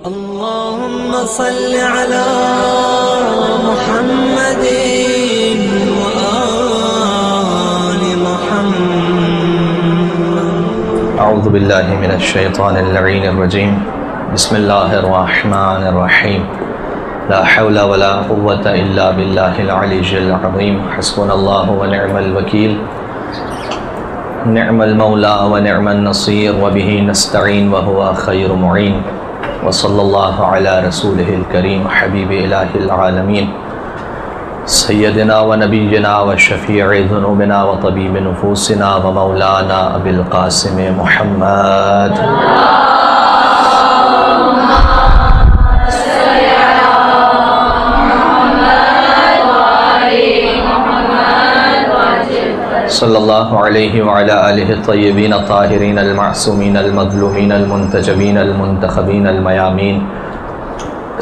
اللهم صل على محمد وآل محمد. اعوذ باللہ من الشیطان اللعین الرجیم. بسم اللہ الرحمن الرحیم. لا حول ولا قوة الا باللہ العلی العظیم. حسبنا اللہ ونعم الوکیل. نعم المولا ونعم النصیر وبہ نستعین وہو خیر معین. وصلی اللہ علی رسولہ الکریم حبیب الہ العالمین سیدنا و نبینا و شفیع ذنوبنا و طبیب نفوسنا و مولانا ابی القاسم محمد. صلی اللہ علیہ وعلی آلہ الطیبین الطاہرین المعصومین المظلومین المنتجبین المنتخبین المیامین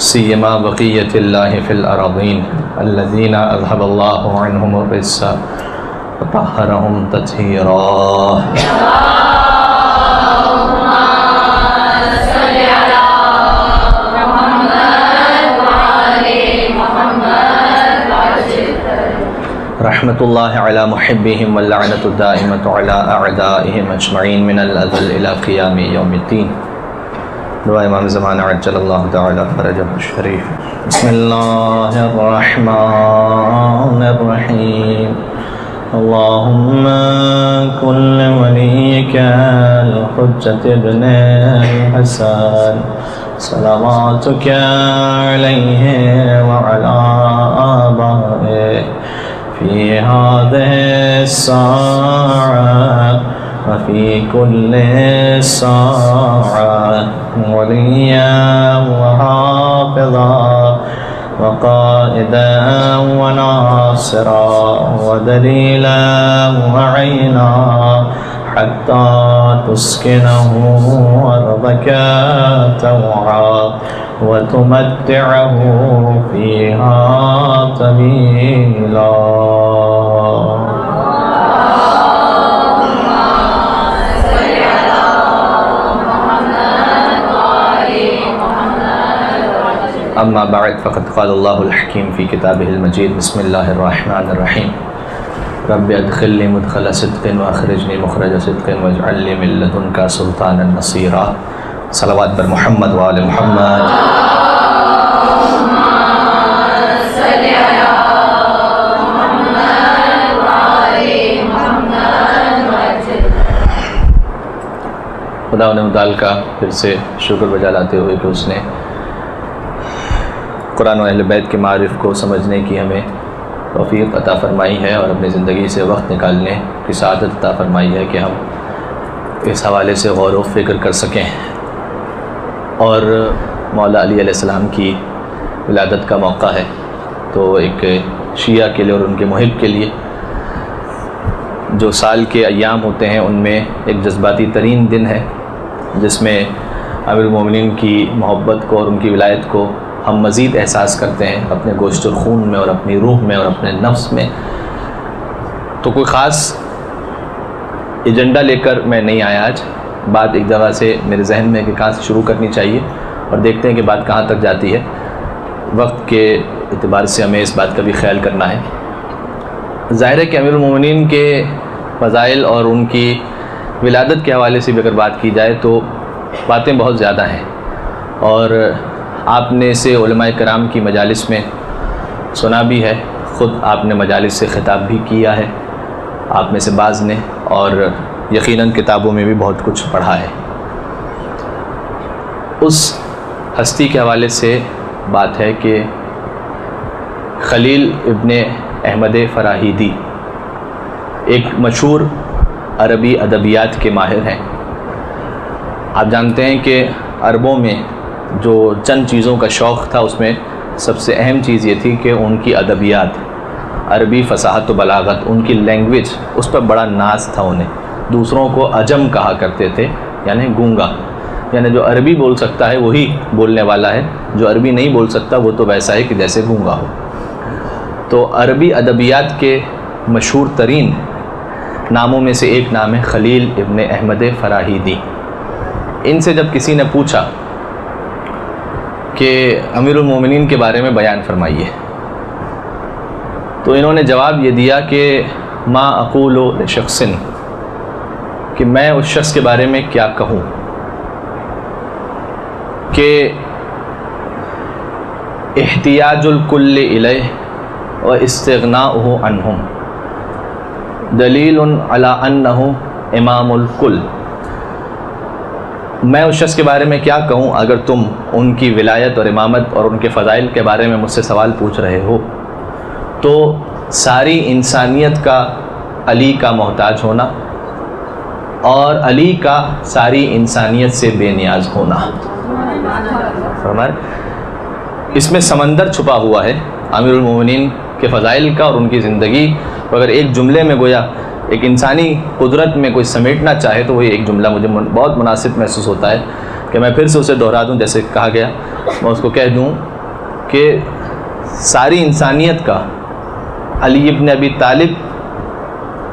سیما بقیت اللہ فی الارضین الذین اذهب اللہ عنہم الرجس وطہرہم تطہیرا. رحمت اللہ علی محبہم واللعنۃ الدائمۃ علی اعدائہم اجمعین من الازل الی قیام یوم الدین. دعا امام زمانہ عجل اللہ تعالی فرجہ الشریف. بسم اللہ الرحمن الرحیم. اللہم کل ولیک الحجۃ ابن الحسن صلواتک علیہ وعلی آبائہ في هذه الساعة وفي كل ساعة وليا وحافظا وقائدا وناصرا ودليلا وعينا حتى تسكنه أرضك طوعا وتمتعه فيها طويلا. اما بعد فقد قال الله الحكيم في كتابه المجيد. بسم الله الرحمن الرحيم. رب ادخلني مدخل صدق واخرجني مخرج صدق واجعل لي من لدنك سلطانا نصيرا. صلوات بر محمد وآل محمد. خدا متعال کا پھر سے شکر بجا لاتے ہوئے کہ اس نے قرآن و اہل بیت کے معارف کو سمجھنے کی ہمیں توفیق عطا فرمائی ہے اور اپنی زندگی سے وقت نکالنے کی سعادت عطا فرمائی ہے کہ ہم اس حوالے سے غور و فکر کر سکیں. اور مولا علی علیہ السلام کی ولادت کا موقع ہے تو ایک شیعہ کے لیے اور ان کے محب کے لیے جو سال کے ایام ہوتے ہیں ان میں ایک جذباتی ترین دن ہے جس میں امیر المومنین کی محبت کو اور ان کی ولایت کو ہم مزید احساس کرتے ہیں اپنے گوشت اور خون میں اور اپنی روح میں اور اپنے نفس میں. تو کوئی خاص ایجنڈا لے کر میں نہیں آیا آج. بات ایک جگہ سے میرے ذہن میں کہ کہاں سے شروع کرنی چاہیے اور دیکھتے ہیں کہ بات کہاں تک جاتی ہے. وقت کے اعتبار سے ہمیں اس بات کا بھی خیال کرنا ہے. ظاہر ہے کہ امیر المومنین کے فضائل اور ان کی ولادت کے حوالے سے بھی اگر بات کی جائے تو باتیں بہت زیادہ ہیں اور آپ نے اسے علماء کرام کی مجالس میں سنا بھی ہے. خود آپ نے مجالس سے خطاب بھی کیا ہے آپ میں سے بعض نے اور یقیناً کتابوں میں بھی بہت کچھ پڑھا ہے. اس ہستی کے حوالے سے بات ہے کہ خلیل ابن احمد فراہیدی ایک مشہور عربی ادبیات کے ماہر ہیں. آپ جانتے ہیں کہ عربوں میں جو چند چیزوں کا شوق تھا اس میں سب سے اہم چیز یہ تھی کہ ان کی ادبیات عربی فصاحت و بلاغت ان کی لینگویج اس پر بڑا ناز تھا. انہیں دوسروں کو عجم کہا کرتے تھے یعنی گونگا. یعنی جو عربی بول سکتا ہے وہی بولنے والا ہے, جو عربی نہیں بول سکتا وہ تو ویسا ہے کہ جیسے گونگا ہو. تو عربی ادبیات کے مشہور ترین ناموں میں سے ایک نام ہے خلیل ابن احمد فراہیدی. ان سے جب کسی نے پوچھا کہ امیر المومنین کے بارے میں بیان فرمائیے. تو انہوں نے جواب یہ دیا کہ ما اقول لشخص، کہ میں اس شخص کے بارے میں کیا کہوں کہ احتیاج الکل الیہ و استغناؤہ عنہم دلیل علی انہ امام الکل. میں اس شخص کے بارے میں کیا کہوں اگر تم ان کی ولایت اور امامت اور ان کے فضائل کے بارے میں مجھ سے سوال پوچھ رہے ہو، تو ساری انسانیت کا علی کا محتاج ہونا اور علی کا ساری انسانیت سے بے نیاز ہونا. اس میں سمندر چھپا ہوا ہے امیر المومنین کے فضائل کا اور ان کی زندگی. اگر ایک جملے میں گویا ایک انسانی قدرت میں کوئی سمیٹنا چاہے تو وہی ایک جملہ مجھے بہت مناسب محسوس ہوتا ہے کہ میں پھر سے اسے دہرا دوں. جیسے کہا گیا میں اس کو کہہ دوں کہ ساری انسانیت کا علی ابن ابی طالب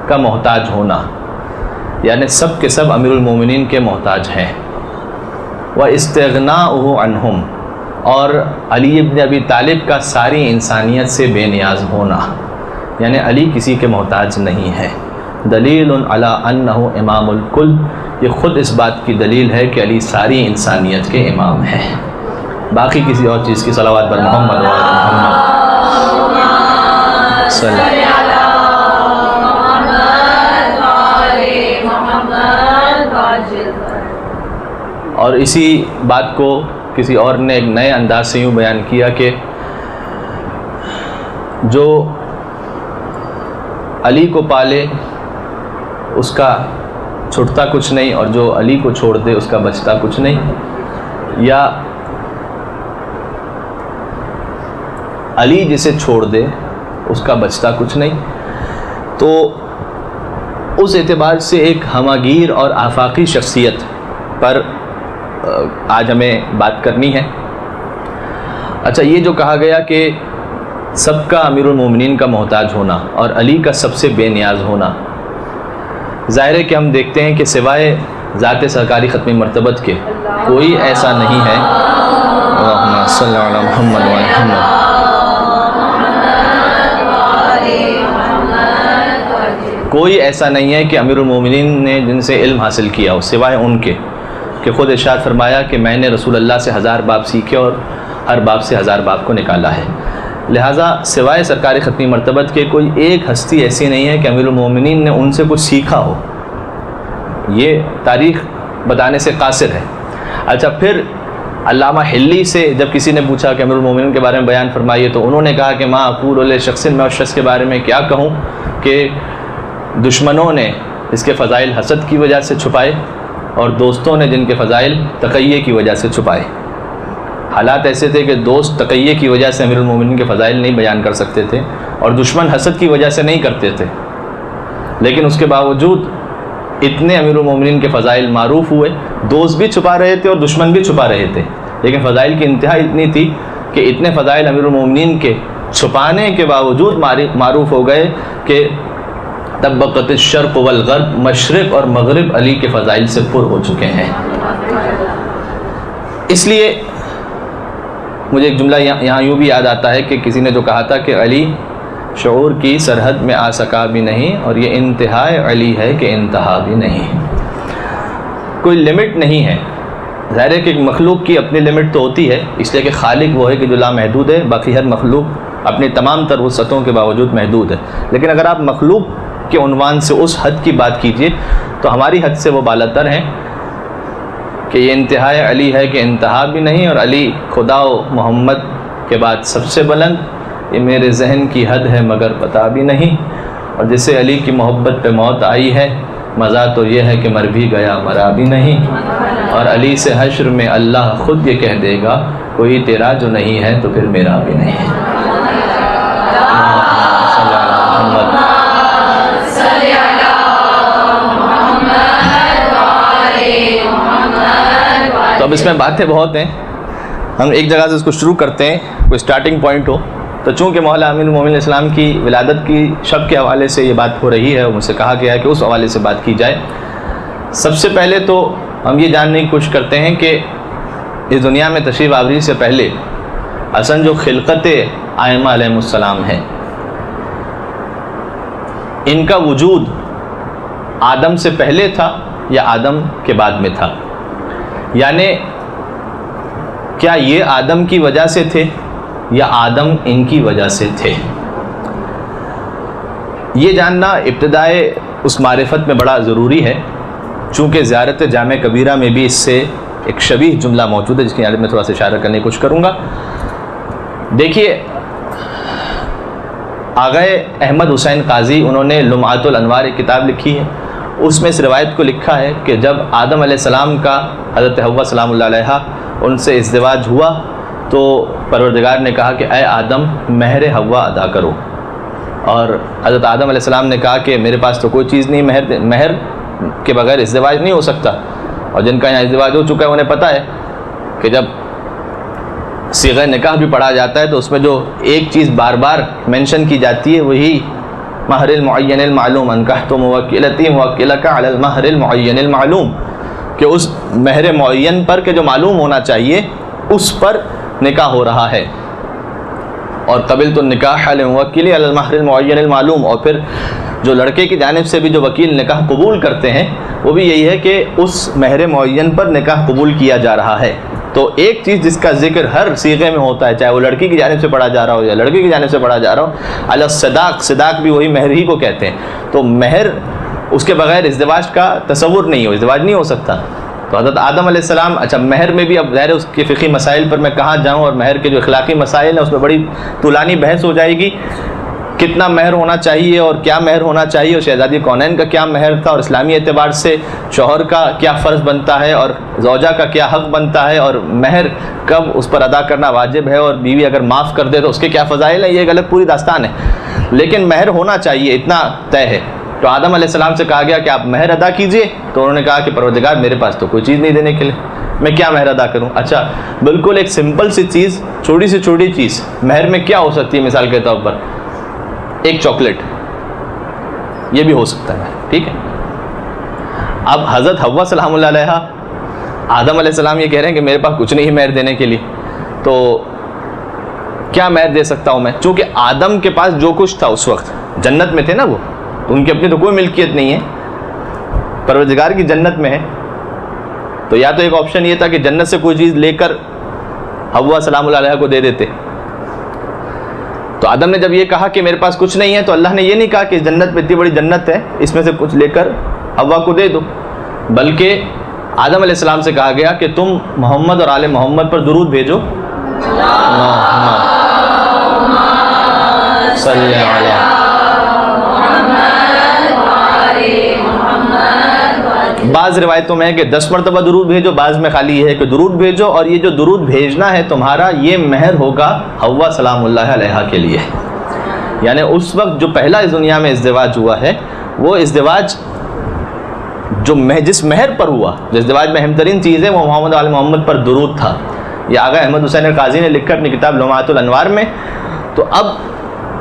کا محتاج ہونا، یعنی سب کے سب امیر المومنین کے محتاج ہیں. وَإِسْتِغْنَاؤُهُ عَنْهُمْ، اور علی ابن ابی طالب کا ساری انسانیت سے بے نیاز ہونا، یعنی علی کسی کے محتاج نہیں ہے. دلیل علی انہ امام الکل، یہ خود اس بات کی دلیل ہے کہ علی ساری انسانیت کے امام ہیں. باقی کسی اور چیز کی صلوات بر محمد و آل محمد صلی اللہ علیہ وسلم. اور اسی بات کو کسی اور نے ایک نئے انداز سے یوں بیان کیا کہ جو علی کو پالے اس کا چھٹتا کچھ نہیں، اور جو علی کو چھوڑ دے اس کا بچتا کچھ نہیں. یا علی جسے چھوڑ دے اس کا بچتا کچھ نہیں. تو اس اعتبار سے ایک ہماگیر اور آفاقی شخصیت پر آج ہمیں بات کرنی ہے. اچھا، یہ جو کہا گیا کہ سب کا امیر المومنین کا محتاج ہونا اور علی کا سب سے بے نیاز ہونا، ظاہر ہے کہ ہم دیکھتے ہیں کہ سوائے ذات سرکاری ختم مرتبت کے کوئی ایسا نہیں ہے. اللہم صلی علی محمد و آل محمد. کوئی ایسا نہیں ہے کہ امیر المومنین نے جن سے علم حاصل کیا ہو سوائے ان کے، کہ خود ارشاد فرمایا کہ میں نے رسول اللہ سے 1000 باب سیکھے اور ہر باب سے 1000 باب کو نکالا ہے. لہٰذا سوائے سرکار ختمی مرتبت کے کوئی ایک ہستی ایسی نہیں ہے کہ امیر المومنین نے ان سے کچھ سیکھا ہو. یہ تاریخ بتانے سے قاصر ہے. اچھا، پھر علامہ حلی سے جب کسی نے پوچھا کہ امیر المومنین کے بارے میں بیان فرمائیے، تو انہوں نے کہا کہ ما اقول لشخص، میں اس شخص کے بارے میں کیا کہوں کہ دشمنوں نے اس کے فضائل حسد کی وجہ سے چھپائے اور دوستوں نے جن کے فضائل تقیہ کی وجہ سے چھپائے. حالات ایسے تھے کہ دوست تقیہ کی وجہ سے امیر المومنین کے فضائل نہیں بیان کر سکتے تھے اور دشمن حسد کی وجہ سے نہیں کرتے تھے، لیکن اس کے باوجود اتنے امیر المومنین کے فضائل معروف ہوئے. دوست بھی چھپا رہے تھے اور دشمن بھی چھپا رہے تھے، لیکن فضائل کی انتہا اتنی تھی کہ اتنے فضائل امیر المومنین کے چھپانے کے باوجود معروف ہو گئے کہ طبقت الشرق والغرب، مشرق اور مغرب علی کے فضائل سے پر ہو چکے ہیں. اس لیے مجھے ایک جملہ یہاں یوں بھی یاد آتا ہے کہ کسی نے جو کہا تھا کہ علی شعور کی سرحد میں آ سکا بھی نہیں، اور یہ انتہائے علی ہے کہ انتہا بھی نہیں. کوئی لمٹ نہیں ہے. ظاہر ہے کہ ایک مخلوق کی اپنی لمٹ تو ہوتی ہے، اس لیے کہ خالق وہ ہے کہ جو لامحدود ہے، باقی ہر مخلوق اپنی تمام تر وسعتوں کے باوجود محدود ہے. لیکن اگر آپ مخلوق کے عنوان سے اس حد کی بات کیجئے تو ہماری حد سے وہ بالاتر ہیں کہ یہ انتہائے علی ہے کہ انتہا بھی نہیں، اور علی خدا و محمد کے بعد سب سے بلند. یہ میرے ذہن کی حد ہے مگر پتہ بھی نہیں، اور جسے علی کی محبت پہ موت آئی ہے مزہ تو یہ ہے کہ مر بھی گیا مرا بھی نہیں. اور علی سے حشر میں اللہ خود یہ کہہ دے گا کوئی تیرا جو نہیں ہے تو پھر میرا بھی نہیں. تو اب اس میں باتیں بہت ہیں، ہم ایک جگہ سے اس کو شروع کرتے ہیں، کوئی سٹارٹنگ پوائنٹ ہو. تو چونکہ مولا امیر المومنین اسلام کی ولادت کی شب کے حوالے سے یہ بات ہو رہی ہے اور مجھ سے کہا گیا ہے کہ اس حوالے سے بات کی جائے. سب سے پہلے تو ہم یہ جاننے کی کوشش کرتے ہیں کہ اس دنیا میں تشریف آوری سے پہلے اصل جو خلقت ائمہ علیہ السلام ہے، ان کا وجود آدم سے پہلے تھا یا آدم کے بعد میں تھا؟ یعنی کیا یہ آدم کی وجہ سے تھے یا آدم ان کی وجہ سے تھے؟ یہ جاننا ابتدائے اس معرفت میں بڑا ضروری ہے، چونکہ زیارت جامع کبیرہ میں بھی اس سے ایک شبیہ جملہ موجود ہے جس کی جانب میں تھوڑا سا اشارہ کرنے کی کوشش کروں گا۔ دیکھیے، آغا احمد حسین قاضی انہوں نے لمعۃ الانوار ایک کتاب لکھی ہے، اس میں اس روایت کو لکھا ہے کہ جب آدم علیہ السلام کا حضرت حوا سلام اللہ علیہا ان سے ازدواج ہوا تو پروردگار نے کہا کہ اے آدم مہر حوا ادا کرو، اور حضرت آدم علیہ السلام نے کہا کہ میرے پاس تو کوئی چیز نہیں، مہر کے بغیر ازدواج نہیں ہو سکتا، اور جن کا یہاں ازدواج ہو چکا ہے انہیں پتہ ہے کہ جب صیغہ نکاح بھی پڑھا جاتا ہے تو اس میں جو ایک چیز بار بار مینشن کی جاتی ہے وہی مہر المعین المعلوم، انکحت موکلتی موکلک علی المہر المعین المعلوم، کہ اس مہر معین پر کہ جو معلوم ہونا چاہیے اس پر نکاح ہو رہا ہے، اور قبلت النکاح علی موکلی علی المہر المعین المعلوم، اور پھر جو لڑکے کی جانب سے بھی جو وکیل نکاح قبول کرتے ہیں وہ بھی یہی ہے کہ اس مہر معین پر نکاح قبول کیا جا رہا ہے۔ تو ایک چیز جس کا ذکر ہر صیغے میں ہوتا ہے، چاہے وہ لڑکی کی جانب سے پڑھا جا رہا ہو یا لڑکی کی جانب سے پڑھا جا رہا ہو، علی الصداق، صداق بھی وہی مہر ہی کو کہتے ہیں، تو مہر اس کے بغیر ازدواج کا تصور نہیں ہو، ازدواج نہیں ہو سکتا۔ تو حضرت آدم علیہ السلام، اچھا مہر میں بھی اب ظاہر اس کے فقہی مسائل پر میں کہاں جاؤں، اور مہر کے جو اخلاقی مسائل ہیں اس میں بڑی طولانی بحث ہو جائے گی، کتنا مہر ہونا چاہیے اور کیا مہر ہونا چاہیے، اور شہزادی کونین کا کیا مہر تھا، اور اسلامی اعتبار سے شوہر کا کیا فرض بنتا ہے اور زوجہ کا کیا حق بنتا ہے، اور مہر کب اس پر ادا کرنا واجب ہے، اور بیوی اگر معاف کر دے تو اس کے کیا فضائل ہیں، یہ ایک الگ پوری داستان ہے، لیکن مہر ہونا چاہیے اتنا طے ہے۔ تو آدم علیہ السلام سے کہا گیا کہ آپ مہر ادا کیجئے، تو انہوں نے کہا کہ پروردگار میرے پاس تو کوئی چیز نہیں دینے کے لیے، میں کیا مہر ادا کروں؟ اچھا بالکل ایک سمپل سی چیز، چھوٹی سے چھوٹی چیز مہر میں کیا ہو سکتی ہے؟ مثال کے طور پر ایک چاکلیٹ، یہ بھی ہو سکتا ہے، ٹھیک ہے۔ اب حضرت حوا سلام اللہ علیہا، آدم علیہ السلام یہ کہہ رہے ہیں کہ میرے پاس کچھ نہیں ہے مہر دینے کے لیے، تو کیا مہر دے سکتا ہوں میں؟ چونکہ آدم کے پاس جو کچھ تھا اس وقت، جنت میں تھے نا وہ، ان کی اپنی تو کوئی ملکیت نہیں ہے، پروردگار کی جنت میں ہے، تو یا تو ایک آپشن یہ تھا کہ جنت سے کوئی چیز لے کر حوا سلام اللہ علیہا کو دے دیتے۔ تو آدم نے جب یہ کہا کہ میرے پاس کچھ نہیں ہے، تو اللہ نے یہ نہیں کہا کہ جنت میں اتنی بڑی جنت ہے اس میں سے کچھ لے کر حوا کو دے دو، بلکہ آدم علیہ السلام سے کہا گیا کہ تم محمد اور آل محمد پر درود بھیجو، صلی علی بعض روایتوں میں ہے کہ 10 مرتبہ درود بھیجو، بعض میں خالی یہ ہے کہ درود بھیجو، اور یہ جو درود بھیجنا ہے تمہارا یہ مہر ہوگا حوا سلام اللہ علیہا کے لیے۔ یعنی اس وقت جو پہلا اس دنیا میں ازدواج ہوا ہے وہ ازدواج جو جس مہر پر ہوا، جو ازدواج میں اہم ترین چیز ہے وہ محمد علی محمد پر درود تھا۔ یہ آغا احمد حسین قاضی نے لکھا اپنی کتاب لمعۃ الانوار میں۔ تو اب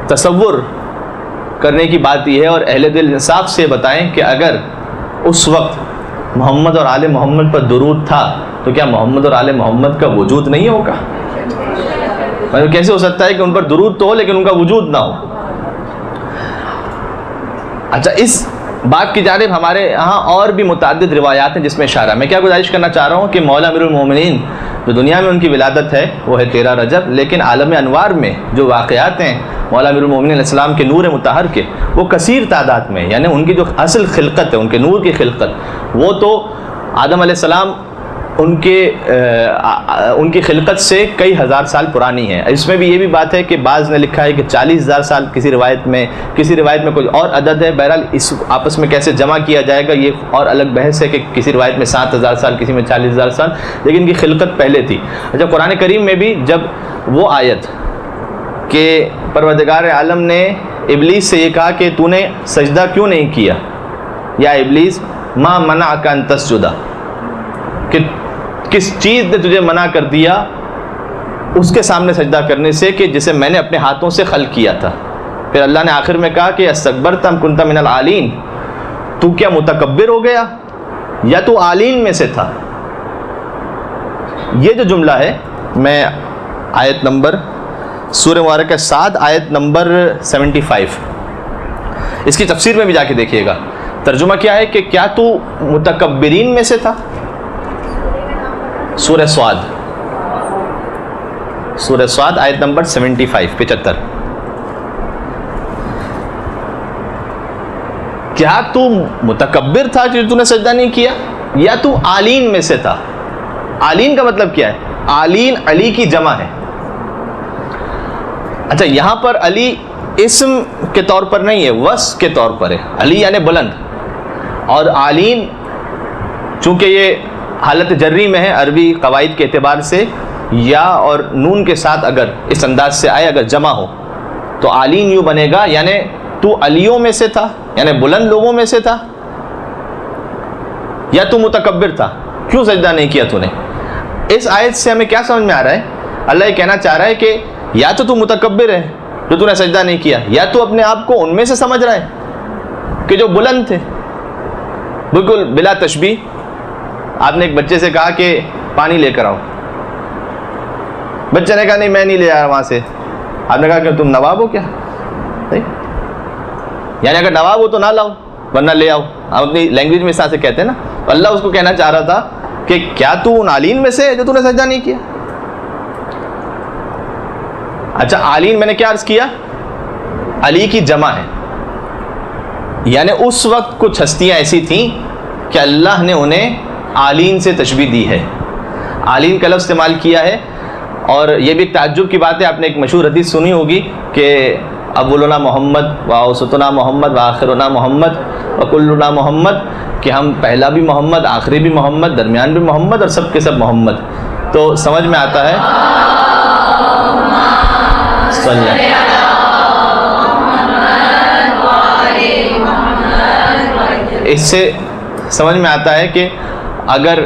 تصور کرنے کی بات یہ ہے، اور اہل دل انصاف سے بتائیں کہ اگر اس وقت محمد اور آل محمد پر درود تھا تو کیا محمد اور آل محمد کا وجود نہیں ہوگا؟ مطلب کیسے ہو سکتا ہے کہ ان پر درود تو ہو لیکن ان کا وجود نہ ہو؟ اچھا اس بات کی جانب ہمارے یہاں اور بھی متعدد روایات ہیں جس میں اشارہ، میں کیا گزارش کرنا چاہ رہا ہوں کہ مولا امیر المومنین جو دنیا میں ان کی ولادت ہے وہ ہے 13 رجب، لیکن عالم انوار میں جو واقعات ہیں مولا امیر المومنین علیہ السلام کے نور مطہر کے، وہ کثیر تعداد میں، یعنی ان کی جو اصل خلقت ہے، ان کے نور کی خلقت، وہ تو آدم علیہ السلام ان کی خلقت سے کئی ہزار سال پرانی ہے۔ اس میں بھی یہ بھی بات ہے کہ بعض نے لکھا ہے کہ 40,000 سال کسی روایت میں کوئی اور عدد ہے، بہرحال اس آپس میں کیسے جمع کیا جائے گا یہ اور الگ بحث ہے کہ کسی روایت میں 7,000 سال، کسی میں 40,000 سال، لیکن ان کی خلقت پہلے تھی۔ اچھا قرآن کریم میں بھی جب وہ آیت کہ پروردگار عالم نے ابلیس سے یہ کہا کہ تو نے سجدہ کیوں نہیں کیا، یا ابلیس ما منعک ان تسجد، کہ کس چیز نے تجھے منع کر دیا اس کے سامنے سجدہ کرنے سے کہ جسے میں نے اپنے ہاتھوں سے خلق کیا تھا۔ پھر اللہ نے آخر میں کہا کہ استکبرت ام کنت من العالین، تو کیا متکبر ہو گیا یا تو عالین میں سے تھا؟ یہ جو جملہ ہے، میں آیت نمبر سورہ مبارکہ 7 آیت نمبر 75، اس کی تفسیر میں بھی جا کے دیکھیے گا. ترجمہ کیا ہے کہ کیا تو متکبرین میں سے تھا؟ سورہ سواد، سورہ سواد آیت نمبر 75. کیا تو متکبر تھا کہ تو نے سجدہ نہیں کیا، یا تو آلین میں سے تھا؟ آلین کا مطلب کیا ہے؟ آلین علی کی جمع ہے. اچھا، یہاں پر علی اسم کے طور پر نہیں ہے، وصف کے طور پر ہے. علی یعنی بلند، اور آلین چونکہ یہ حالت جری میں ہے، عربی قواعد کے اعتبار سے یا اور نون کے ساتھ اگر اس انداز سے آئے، اگر جمع ہو تو آلین یوں بنے گا، یعنی تو علیوں میں سے تھا، یعنی بلند لوگوں میں سے تھا، یا تو متکبر تھا، کیوں سجدہ نہیں کیا تو نے؟ اس آیت سے ہمیں کیا سمجھ میں آ رہا ہے؟ اللہ یہ کہنا چاہ رہا ہے کہ یا تو متکبر ہے جو تو نے سجدہ نہیں کیا، یا تو اپنے آپ کو ان میں سے سمجھ رہا ہے کہ جو بلند تھے. بالکل بلا تشبیہ. آپ نے ایک بچے سے کہا کہ پانی لے کر آؤ، بچے نے کہا نہیں میں نہیں لے آ رہا وہاں سے. آپ نے کہا کہ تم نواب ہو کیا؟ یعنی اگر نواب ہو تو نہ لاؤ ورنہ لے آؤ. ہم اپنی لینگویج میں اس طرح سے کہتے ہیں نا. تو اللہ اس کو کہنا چاہ رہا تھا کہ کیا تو ان آلین میں سے جو تو نے سجدہ نہیں کیا؟ اچھا، آلین میں نے کیا عرض کیا؟ علی کی جمع ہے، یعنی اس وقت کچھ ہستیاں ایسی تھیں کہ اللہ نے انہیں آلین سے تشبیہ دی ہے. آلین کا لفظ استعمال کیا ہے. اور یہ بھی ایک تعجب کی بات ہے، آپ نے ایک مشہور حدیث سنی ہوگی کہ اولنا محمد واوسطنا محمد واخرنا محمد وکلنا محمد، کہ ہم پہلا بھی محمد، آخری بھی محمد، درمیان بھی محمد، اور سب کے سب محمد. تو سمجھ میں آتا ہے اس سے سمجھ میں آتا ہے کہ اگر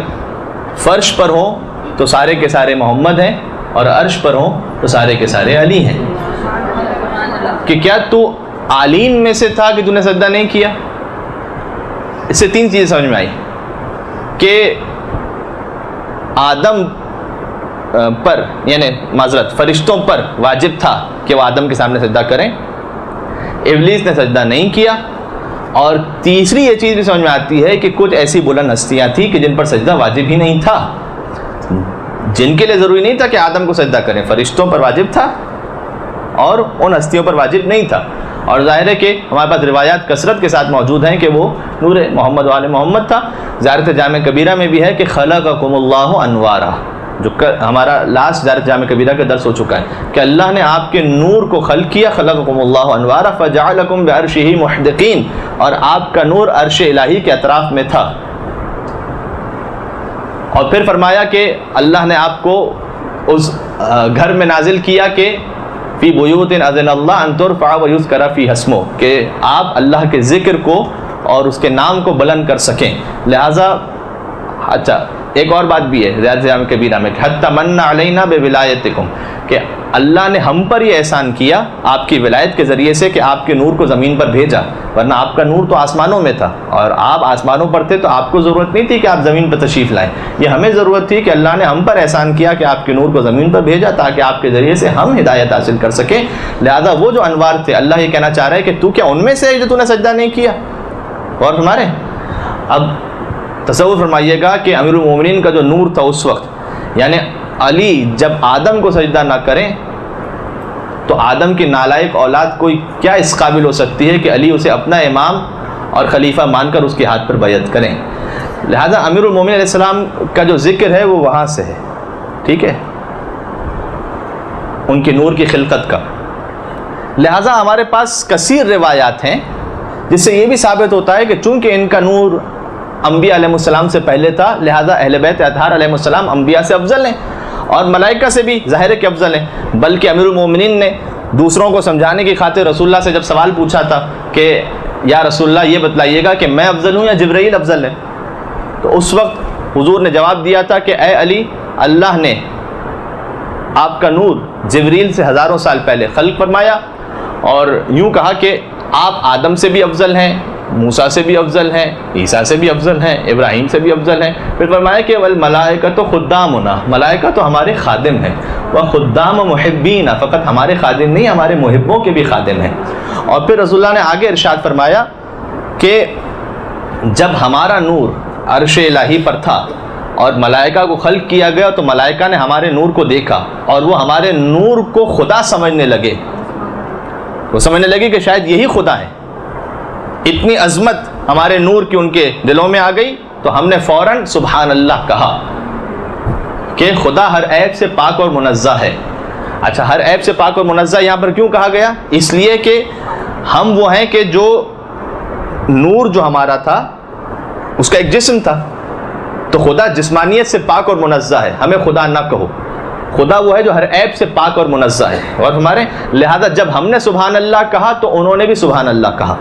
فرش پر ہوں تو سارے کے سارے محمد ہیں، اور عرش پر ہوں تو سارے کے سارے علی ہیں. کہ کیا تو آلین میں سے تھا کہ تو نے سجدہ نہیں کیا؟ اس سے 3 چیزیں سمجھ میں آئی کہ آدم پر، یعنی معذرت فرشتوں پر واجب تھا کہ وہ آدم کے سامنے سجدہ کریں، ابلیس نے سجدہ نہیں کیا. اور تیسری یہ چیز بھی سمجھ میں آتی ہے کہ کچھ ایسی بلند ہستیاں تھیں کہ جن پر سجدہ واجب ہی نہیں تھا، جن کے لیے ضروری نہیں تھا کہ آدم کو سجدہ کریں. فرشتوں پر واجب تھا اور ان ہستیوں پر واجب نہیں تھا. اور ظاہر ہے کہ ہمارے پاس روایات کثرت کے ساتھ موجود ہیں کہ وہ نور محمد وآل محمد تھا. زیارت جامع کبیرہ میں بھی ہے کہ خلقکم اللہ انوارا، جو ہمارا لاسٹ زیارت جامع کبیرہ کا درس ہو چکا ہے کہ اللہ نے آپ کے نور کو خلق کیا. خلقکم اللہ انوارا فجعلکم بعرشہ محدقین، اور آپ کا نور عرش الہی کے اطراف میں تھا. اور پھر فرمایا کہ اللہ نے آپ کو اس گھر میں نازل کیا کہ فی بیوت اذن اللہ ان ترفع ویذکر فیہا اسمہ، کہ آپ اللہ کے ذکر کو اور اس کے نام کو بلند کر سکیں. لہٰذا اچھا ایک اور بات بھی ہے زیارت جامع کبیرہ میں کہ حتی من علینا بولایتکم، کہ اللہ نے ہم پر یہ احسان کیا آپ کی ولایت کے ذریعے سے کہ آپ کے نور کو زمین پر بھیجا. ورنہ آپ کا نور تو آسمانوں میں تھا، اور آپ آسمانوں پر تھے تو آپ کو ضرورت نہیں تھی کہ آپ زمین پر تشریف لائیں. یہ ہمیں ضرورت تھی کہ اللہ نے ہم پر احسان کیا کہ آپ کے نور کو زمین پر بھیجا تاکہ آپ کے ذریعے سے ہم ہدایت حاصل کر سکیں. لہذا وہ جو انوار تھے، اللہ یہ کہنا چاہ رہا ہے کہ تو کیا ان میں سے ہے جو تو نے سجدہ نہیں کیا؟ اور ہمارے اب تصور فرمائیے گا کہ امیر المومنین کا جو نور تھا اس وقت، یعنی علی جب آدم کو سجدہ نہ کریں تو آدم کی نالائق اولاد کوئی کیا اس قابل ہو سکتی ہے کہ علی اسے اپنا امام اور خلیفہ مان کر اس کے ہاتھ پر بیعت کریں. لہذا امیر المومنین علیہ السلام کا جو ذکر ہے وہ وہاں سے ہے، ٹھیک ہے، ان کے نور کی خلقت کا. لہذا ہمارے پاس کثیر روایات ہیں جس سے یہ بھی ثابت ہوتا ہے کہ چونکہ ان کا نور انبیاء علیہ السلام سے پہلے تھا، لہذا اہل بیت اطہار علیہ السلام انبیاء سے افضل ہیں اور ملائکہ سے بھی ظاہر ہے کہ افضل ہیں. بلکہ امیر المومنین نے دوسروں کو سمجھانے کی خاطر رسول اللہ سے جب سوال پوچھا تھا کہ یا رسول اللہ یہ بتلائیے گا کہ میں افضل ہوں یا جبرائیل افضل ہے، تو اس وقت حضور نے جواب دیا تھا کہ اے علی، اللہ نے آپ کا نور جبریل سے ہزاروں سال پہلے خلق فرمایا اور یوں کہا کہ آپ آدم سے بھی افضل ہیں، موسیٰ سے بھی افضل ہیں، عیسیٰ سے بھی افضل ہیں، ابراہیم سے بھی افضل ہیں۔ پھر فرمایا کہ والملائکۃ خدامنا، ملائکہ تو ہمارے خادم ہیں، وخدام محبین، فقط ہمارے خادم نہیں ہمارے محبوں کے بھی خادم ہیں۔ اور پھر رسول اللہ نے آگے ارشاد فرمایا کہ جب ہمارا نور عرش الہی پر تھا اور ملائکہ کو خلق کیا گیا تو ملائکہ نے ہمارے نور کو دیکھا اور وہ ہمارے نور کو خدا سمجھنے لگے، وہ سمجھنے لگے کہ شاید یہی خدا ہے۔ اتنی عظمت ہمارے نور کی ان کے دلوں میں آ گئی تو ہم نے فوراً سبحان اللہ کہا کہ خدا ہر عیب سے پاک اور منزہ ہے۔ اچھا، ہر عیب سے پاک اور منزہ یہاں پر کیوں کہا گیا؟ اس لیے کہ ہم وہ ہیں کہ جو نور جو ہمارا تھا اس کا ایک جسم تھا، تو خدا جسمانیت سے پاک اور منزہ ہے، ہمیں خدا نہ کہو، خدا وہ ہے جو ہر عیب سے پاک اور منزہ ہے۔ اور ہمارے لہذا جب ہم نے سبحان اللہ کہا تو انہوں نے بھی سبحان اللہ کہا۔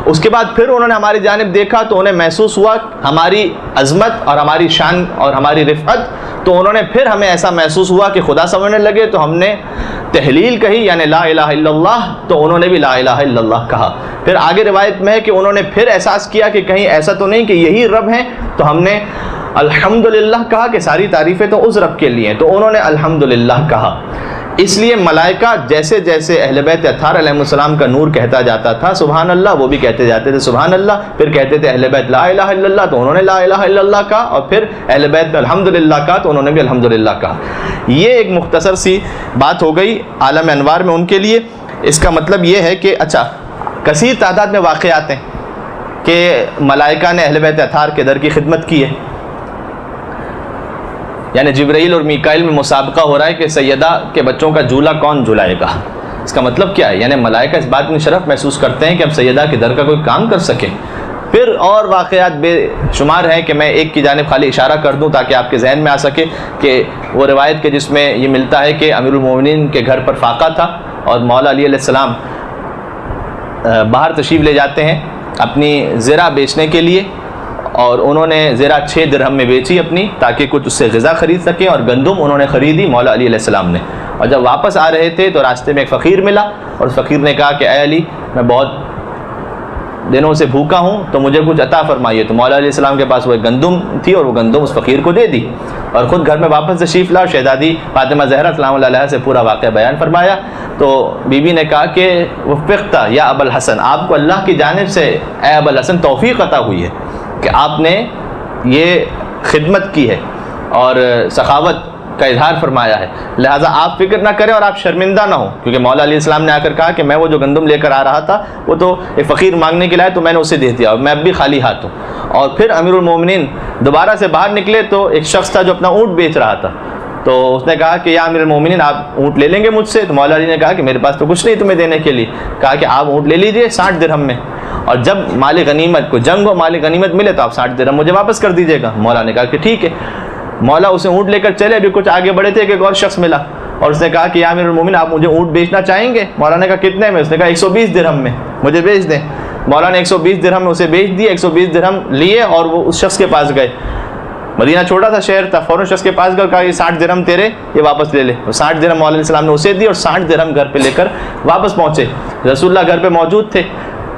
اس کے بعد پھر انہوں نے ہماری جانب دیکھا تو انہیں محسوس ہوا ہماری عظمت اور ہماری شان اور ہماری رفعت، تو انہوں نے پھر ہمیں ایسا محسوس ہوا کہ خدا سمجھنے لگے، تو ہم نے تحلیل کہی یعنی لا الہ الا اللہ، تو انہوں نے بھی لا الہ الا اللہ کہا۔ پھر آگے روایت میں ہے کہ انہوں نے پھر احساس کیا کہ کہیں ایسا تو نہیں کہ یہی رب ہیں، تو ہم نے الحمدللہ کہا کہ ساری تعریفیں تو اس رب کے لیے ہیں، تو انہوں نے الحمدللہ کہا۔ اس لیے ملائکہ جیسے جیسے اہل بیت اطہار علیہ السلام کا نور کہتا جاتا تھا سبحان اللہ، وہ بھی کہتے جاتے تھے سبحان اللہ، پھر کہتے تھے اہل بیت لا الہ الا اللہ، تو انہوں نے لا الہ الا اللہ کہا، اور پھر اہل بیت الحمدللہ کہا تو انہوں نے بھی الحمدللہ کہا۔ یہ ایک مختصر سی بات ہو گئی عالم انوار میں ان کے لیے۔ اس کا مطلب یہ ہے کہ اچھا کثیر تعداد میں واقعات ہیں کہ ملائکہ نے اہل بیت اطہار کے در کی خدمت کی ہے، یعنی جبرائیل اور میکائیل میں مسابقہ ہو رہا ہے کہ سیدہ کے بچوں کا جھولا کون جھلائے گا۔ اس کا مطلب کیا ہے؟ یعنی ملائکہ اس بات میں شرف محسوس کرتے ہیں کہ ہم سیدہ کے در کا کوئی کام کر سکیں۔ پھر اور واقعات بے شمار ہیں کہ میں ایک کی جانب خالی اشارہ کر دوں تاکہ آپ کے ذہن میں آ سکے کہ وہ روایت کے جس میں یہ ملتا ہے کہ امیر المومنین کے گھر پر فاقہ تھا اور مولا علی علیہ السلام باہر تشریف لے جاتے ہیں اپنی زرع بیچنے کے لیے، اور انہوں نے زرع 6 درہم میں بیچی اپنی تاکہ کچھ اس سے غذا خرید سکیں، اور گندم انہوں نے خریدی مولا علی علیہ السلام نے۔ اور جب واپس آ رہے تھے تو راستے میں ایک فقیر ملا، اور اس فقیر نے کہا کہ اے علی میں بہت دنوں سے بھوکا ہوں تو مجھے کچھ عطا فرمائیے۔ تو مولا علیہ السلام کے پاس وہ ایک گندم تھی اور وہ گندم اس فقیر کو دے دی، اور خود گھر میں واپس تشریف لا، شہزادی فاطمہ زہرا سلام اللہ علیہ سے پورا واقعہ بیان فرمایا۔ تو بی بی نے کہا کہ وفقت یا ابا الحسن، آپ کو اللہ کی جانب سے اے ابا الحسن توفیق عطا ہوئی ہے کہ آپ نے یہ خدمت کی ہے اور سخاوت کا اظہار فرمایا ہے، لہٰذا آپ فکر نہ کریں اور آپ شرمندہ نہ ہوں، کیونکہ مولا علیہ السلام نے آ کر کہا کہ میں وہ جو گندم لے کر آ رہا تھا وہ تو ایک فقیر مانگنے کے لائے تو میں نے اسے دے دیا اور میں اب بھی خالی ہاتھ ہوں۔ اور پھر امیر المومنین دوبارہ سے باہر نکلے تو ایک شخص تھا جو اپنا اونٹ بیچ رہا تھا، تو اس نے کہا کہ یا امیر المومنین آپ اونٹ لے لیں گے مجھ سے؟ تو مولا علی نے کہا کہ میرے پاس تو کچھ نہیں تمہیں دینے کے لیے، کہا کہ آپ اونٹ لے لیجئے 60 درہم میں، اور جب مال غنیمت کو جنگ ہو مال غنیمت ملے تو آپ 60 درہم مجھے واپس کر دیجیے گا۔ مولا نے کہا کہ ٹھیک ہے۔ مولا اسے اونٹ لے کر چلے، ابھی کچھ آگے بڑھے تھے کہ ایک اور شخص ملا اور اس نے کہا کہ یا امیر المومنین آپ مجھے اونٹ بیچنا چاہیں گے؟ مولا نے کہا کتنے میں؟ اس نے کہا 120 درہم میں مجھے بیچ دیں۔ مولا نے 120 درہم میں اسے بیچ دیا، 120 درہم لیے اور وہ اس شخص کے پاس گئے۔ مدینہ چھوٹا سا شہر تھا، فوراً شخص کے پاس گئے، کہا یہ 60 درہم تیرے، یہ واپس لے لے۔ 60 درہم مولا علیہ السلام نے اسے دی اور 60 درہم گھر پہ لے کر واپس پہنچے۔ رسول اللہ گھر پہ موجود تھے۔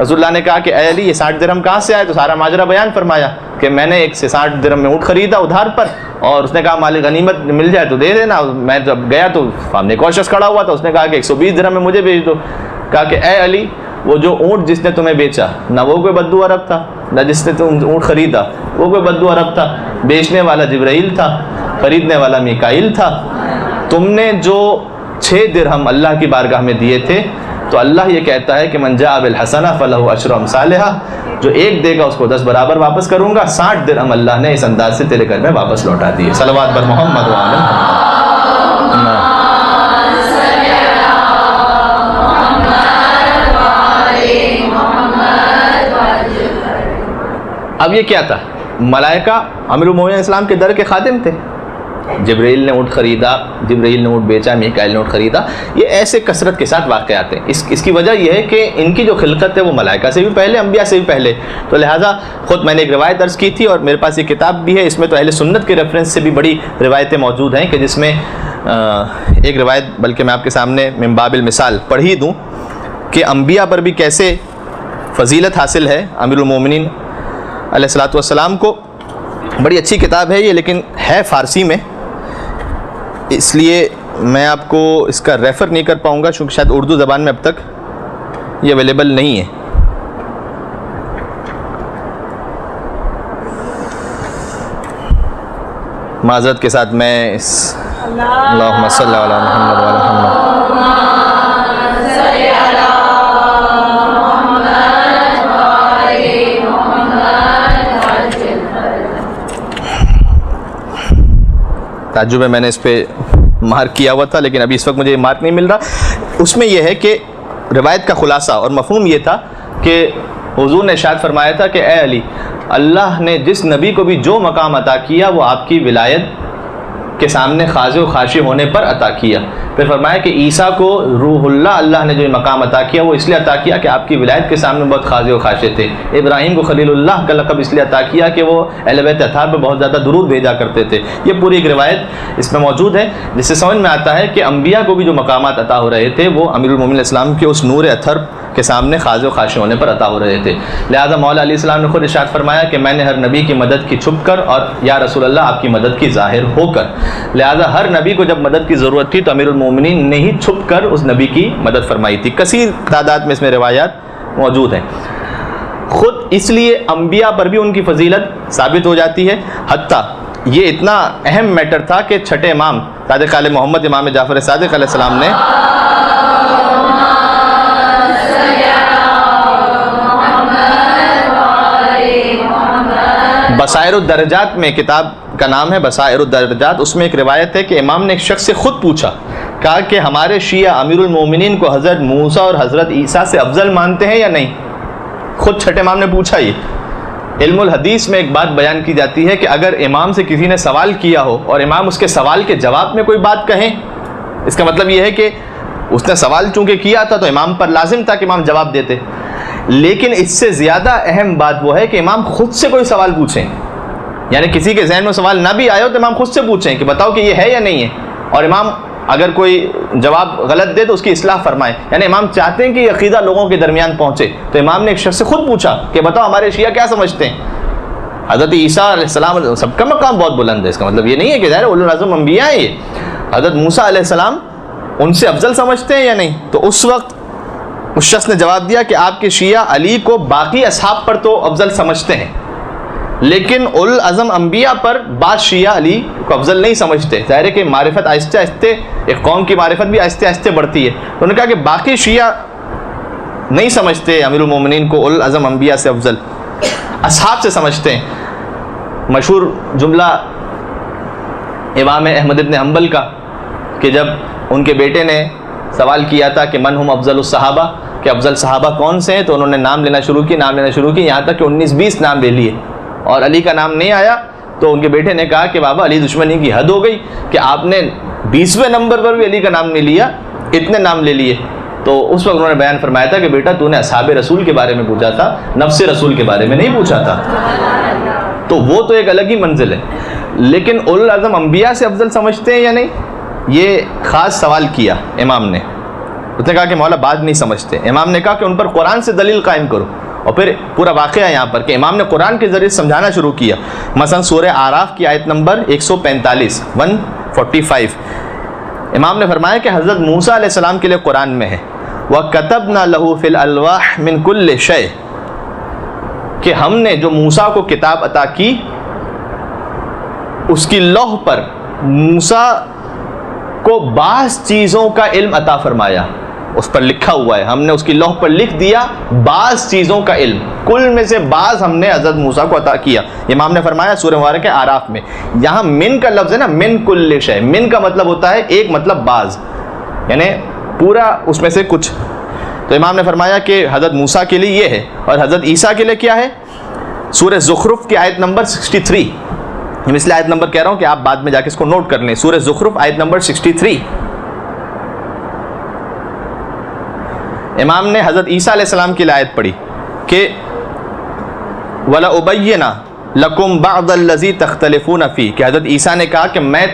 رسول اللہ نے کہا کہ اے علی یہ 60 درہم کہاں سے آئے؟ تو سارا ماجرا بیان فرمایا کہ میں نے ایک سے 60 درہم میں اونٹ خریدا ادھار پر، اور اس نے کہا مال غنیمت مل جائے تو دے دینا۔ میں جب گیا تو سامنے ایک اور شخص کھڑا ہوا تھا، اس نے کہا کہ 120 درہم میں مجھے بیچ دو۔ کہا کہ اے علی وہ جو اونٹ جس نے تمہیں بیچا نہ وہ کوئی بدو عرب تھا، نہ جس نے تم اونٹ خریدا وہ کوئی بدو عرب تھا، بیچنے والا جبرائیل تھا، خریدنے والا میکائیل تھا۔ تم نے جو 6 درہم اللہ کی بارگاہ میں دیے تھے تو اللہ یہ کہتا ہے کہ من جاء بالحسنہ فلہ عشر امثالہا، جو ایک دے گا اس کو 10 برابر واپس کروں گا۔ 60 درہم اللہ نے اس انداز سے تیرے گھر میں واپس لوٹا دیے۔ صلوات بر محمد و آل محمد۔ اب یہ کیا تھا؟ ملائکہ امیر المومنین السلام کے در کے خادم تھے۔ جبرائیل نے اونٹ خریدا، جبرائیل نے اونٹ بیچا، میکائیل نے اونٹ خریدا۔ یہ ایسے کثرت کے ساتھ واقعات ہیں۔ اس کی وجہ یہ ہے کہ ان کی جو خلقت ہے وہ ملائکہ سے بھی پہلے، انبیاء سے بھی پہلے، تو لہٰذا خود میں نے ایک روایت عرض کی تھی اور میرے پاس یہ کتاب بھی ہے، اس میں تو اہل سنت کے ریفرنس سے بھی بڑی روایتیں موجود ہیں کہ جس میں ایک روایت بلکہ میں آپ کے سامنے من باب المثال پڑھ ہی دوں کہ انبیاء پر بھی کیسے فضیلت حاصل ہے امیر المومنین علیہ الصلوۃ والسلام کو. بڑی اچھی کتاب ہے یہ، لیکن ہے فارسی میں، اس لیے میں آپ کو اس کا ریفر نہیں کر پاؤں گا، چونکہ شاید اردو زبان میں اب تک یہ اویلیبل نہیں ہے. معذرت کے ساتھ میں اس اللہم صلی علی محمد وعلی محمد. تعجب ہے، میں نے اس پہ مارک کیا ہوا تھا لیکن ابھی اس وقت مجھے مارک نہیں مل رہا. اس میں یہ ہے کہ روایت کا خلاصہ اور مفہوم یہ تھا کہ حضور نے ارشاد فرمایا تھا کہ اے علی، اللہ نے جس نبی کو بھی جو مقام عطا کیا وہ آپ کی ولایت کے سامنے خاضع و خاشع ہونے پر عطا کیا. پھر فرمایا کہ عیسیٰ کو روح اللہ نے جو مقام عطا کیا وہ اس لیے عطا کیا کہ آپ کی ولایت کے سامنے بہت خاضع و خاشع تھے. ابراہیم کو خلیل اللہ کا لقب اس لیے عطا کیا کہ وہ اہل بیت اطہار پہ بہت زیادہ درود بھیجا کرتے تھے. یہ پوری ایک روایت اس میں موجود ہے جس سے سمجھ میں آتا ہے کہ انبیاء کو بھی جو مقامات عطا ہو رہے تھے وہ امیر المومنین علیہ السلام کے اس نور اطہر کے سامنے خاضع و خاشع ہونے پر عطا ہو رہے تھے. لہٰذا مولا علیہ السلام نے خود ارشاد فرمایا کہ میں نے ہر نبی کی مدد کی چھپ کر اور یا رسول اللہ آپ کی مدد کی ظاہر ہو کر. لہٰذا ہر نبی کو جب مدد کی ضرورت تھی تو امیر المومنین نے ہی چھپ کر اس نبی کی مدد فرمائی تھی. کثیر تعداد میں اس میں روایات موجود ہیں. خود اس لیے انبیاء پر بھی ان کی فضیلت ثابت ہو جاتی ہے. حتیٰ یہ اتنا اہم میٹر تھا کہ چھٹے امام صادق آل محمد امام جعفر صادق علیہ السلام نے بصائر الدرجات میں، کتاب کا نام ہے بصائر الدرجات، اس میں ایک روایت ہے کہ امام نے ایک شخص سے خود پوچھا، کہا کہ ہمارے شیعہ امیر المومنین کو حضرت موسیٰ اور حضرت عیسیٰ سے افضل مانتے ہیں یا نہیں؟ خود چھٹے امام نے پوچھا. یہ علم الحدیث میں ایک بات بیان کی جاتی ہے کہ اگر امام سے کسی نے سوال کیا ہو اور امام اس کے سوال کے جواب میں کوئی بات کہیں، اس کا مطلب یہ ہے کہ اس نے سوال چونکہ کیا تھا تو امام پر لازم تھا کہ امام جواب دیتے. لیکن اس سے زیادہ اہم بات وہ ہے کہ امام خود سے کوئی سوال پوچھیں، یعنی کسی کے ذہن میں سوال نہ بھی آئے ہو تو امام خود سے پوچھیں کہ بتاؤ کہ یہ ہے یا نہیں ہے، اور امام اگر کوئی جواب غلط دے تو اس کی اصلاح فرمائیں. یعنی امام چاہتے ہیں کہ یہ عقیدہ لوگوں کے درمیان پہنچے. تو امام نے ایک شخص سے خود پوچھا کہ بتاؤ ہمارے شیعہ کیا سمجھتے ہیں. حضرت عیسیٰ علیہ السلام سب کا مقام بہت بلند ہے، اس کا مطلب یہ نہیں ہے کہ ظاہر اولو العزم انبیاء ہیں. یہ حضرت موسیٰ علیہ السلام ان سے افضل سمجھتے ہیں یا نہیں؟ تو اس وقت اس شخص نے جواب دیا کہ آپ کے شیعہ علی کو باقی اصحاب پر تو افضل سمجھتے ہیں، لیکن اولو العزم انبیاء پر بعض شیعہ علی کو افضل نہیں سمجھتے. ظاہر ہے کہ معرفت آہستہ آہستہ، ایک قوم کی معرفت بھی آہستہ آہستہ بڑھتی ہے. تو انہوں نے کہا کہ باقی شیعہ نہیں سمجھتے امیر المومنین کو اولو العزم انبیاء سے افضل، اصحاب سے سمجھتے ہیں. مشہور جملہ امام احمد ابن حنبل کا کہ جب ان کے بیٹے نے سوال کیا تھا کہ من ہم افضل الصحابہ، کہ افضل صحابہ کون سے ہیں، تو انہوں نے نام لینا شروع کی یہاں تک کہ 19-20 نام لے لیے اور علی کا نام نہیں آیا. تو ان کے بیٹے نے کہا کہ بابا علی دشمنی کی حد ہو گئی کہ آپ نے 20ویں نمبر پر بھی علی کا نام نہیں لیا، اتنے نام لے لیے. تو اس وقت انہوں نے بیان فرمایا تھا کہ بیٹا تو نے اصحاب رسول کے بارے میں پوچھا تھا، نفس رسول کے بارے میں نہیں پوچھا تھا. تو وہ تو ایک الگ ہی منزل ہے. لیکن اولو العزم انبیاء سے افضل سمجھتے ہیں یا نہیں، یہ خاص سوال کیا امام نے. اس نے کہا کہ مولا بات نہیں سمجھتے. امام نے کہا کہ ان پر قرآن سے دلیل قائم کرو. اور پھر پورا واقعہ ہے یہاں پر کہ امام نے قرآن کے ذریعے سمجھانا شروع کیا. مثلا سورہ اعراف کی آیت نمبر 145 امام نے فرمایا کہ حضرت موسیٰ علیہ السلام کے لیے قرآن میں ہے وَكَتَبْنَا لَهُ فِي الْأَلْوَاحِ مِنْ كُلِّ شَيْءٍ، کہ ہم نے جو موسیٰ کو کتاب عطا کی اس کی لوح پر موسیٰ کو بعض چیزوں کا علم عطا فرمایا. اس پر لکھا ہوا ہے، ہم نے اس کی لوح پر لکھ دیا بعض چیزوں کا علم، کل میں سے بعض ہم نے حضرت موسیٰ کو عطا کیا. امام نے فرمایا سورہ مبارک اعراف میں. یہاں من کا لفظ ہے نا، من کل شے، من کا مطلب ہوتا ہے ایک، مطلب بعض، یعنی پورا اس میں سے کچھ. تو امام نے فرمایا کہ حضرت موسیٰ کے لیے یہ ہے، اور حضرت عیسیٰ کے لیے کیا ہے؟ سورہ زخرف کی آیت نمبر 63. میں اس لیے آیت نمبر کہہ رہا ہوں کہ آپ بعد میں جا کے اس کو نوٹ کر لیں. سورہ زخرف آیت نمبر 63. امام نے حضرت عیسیٰ علیہ السلام کی آیت پڑھی کہ وَلَأُبَيِّنَ لَكُمْ بَعْضَ الَّذِي تَخْتَلِفُونَ فِيهِ، کہ حضرت عیسیٰ نے کہا کہ میں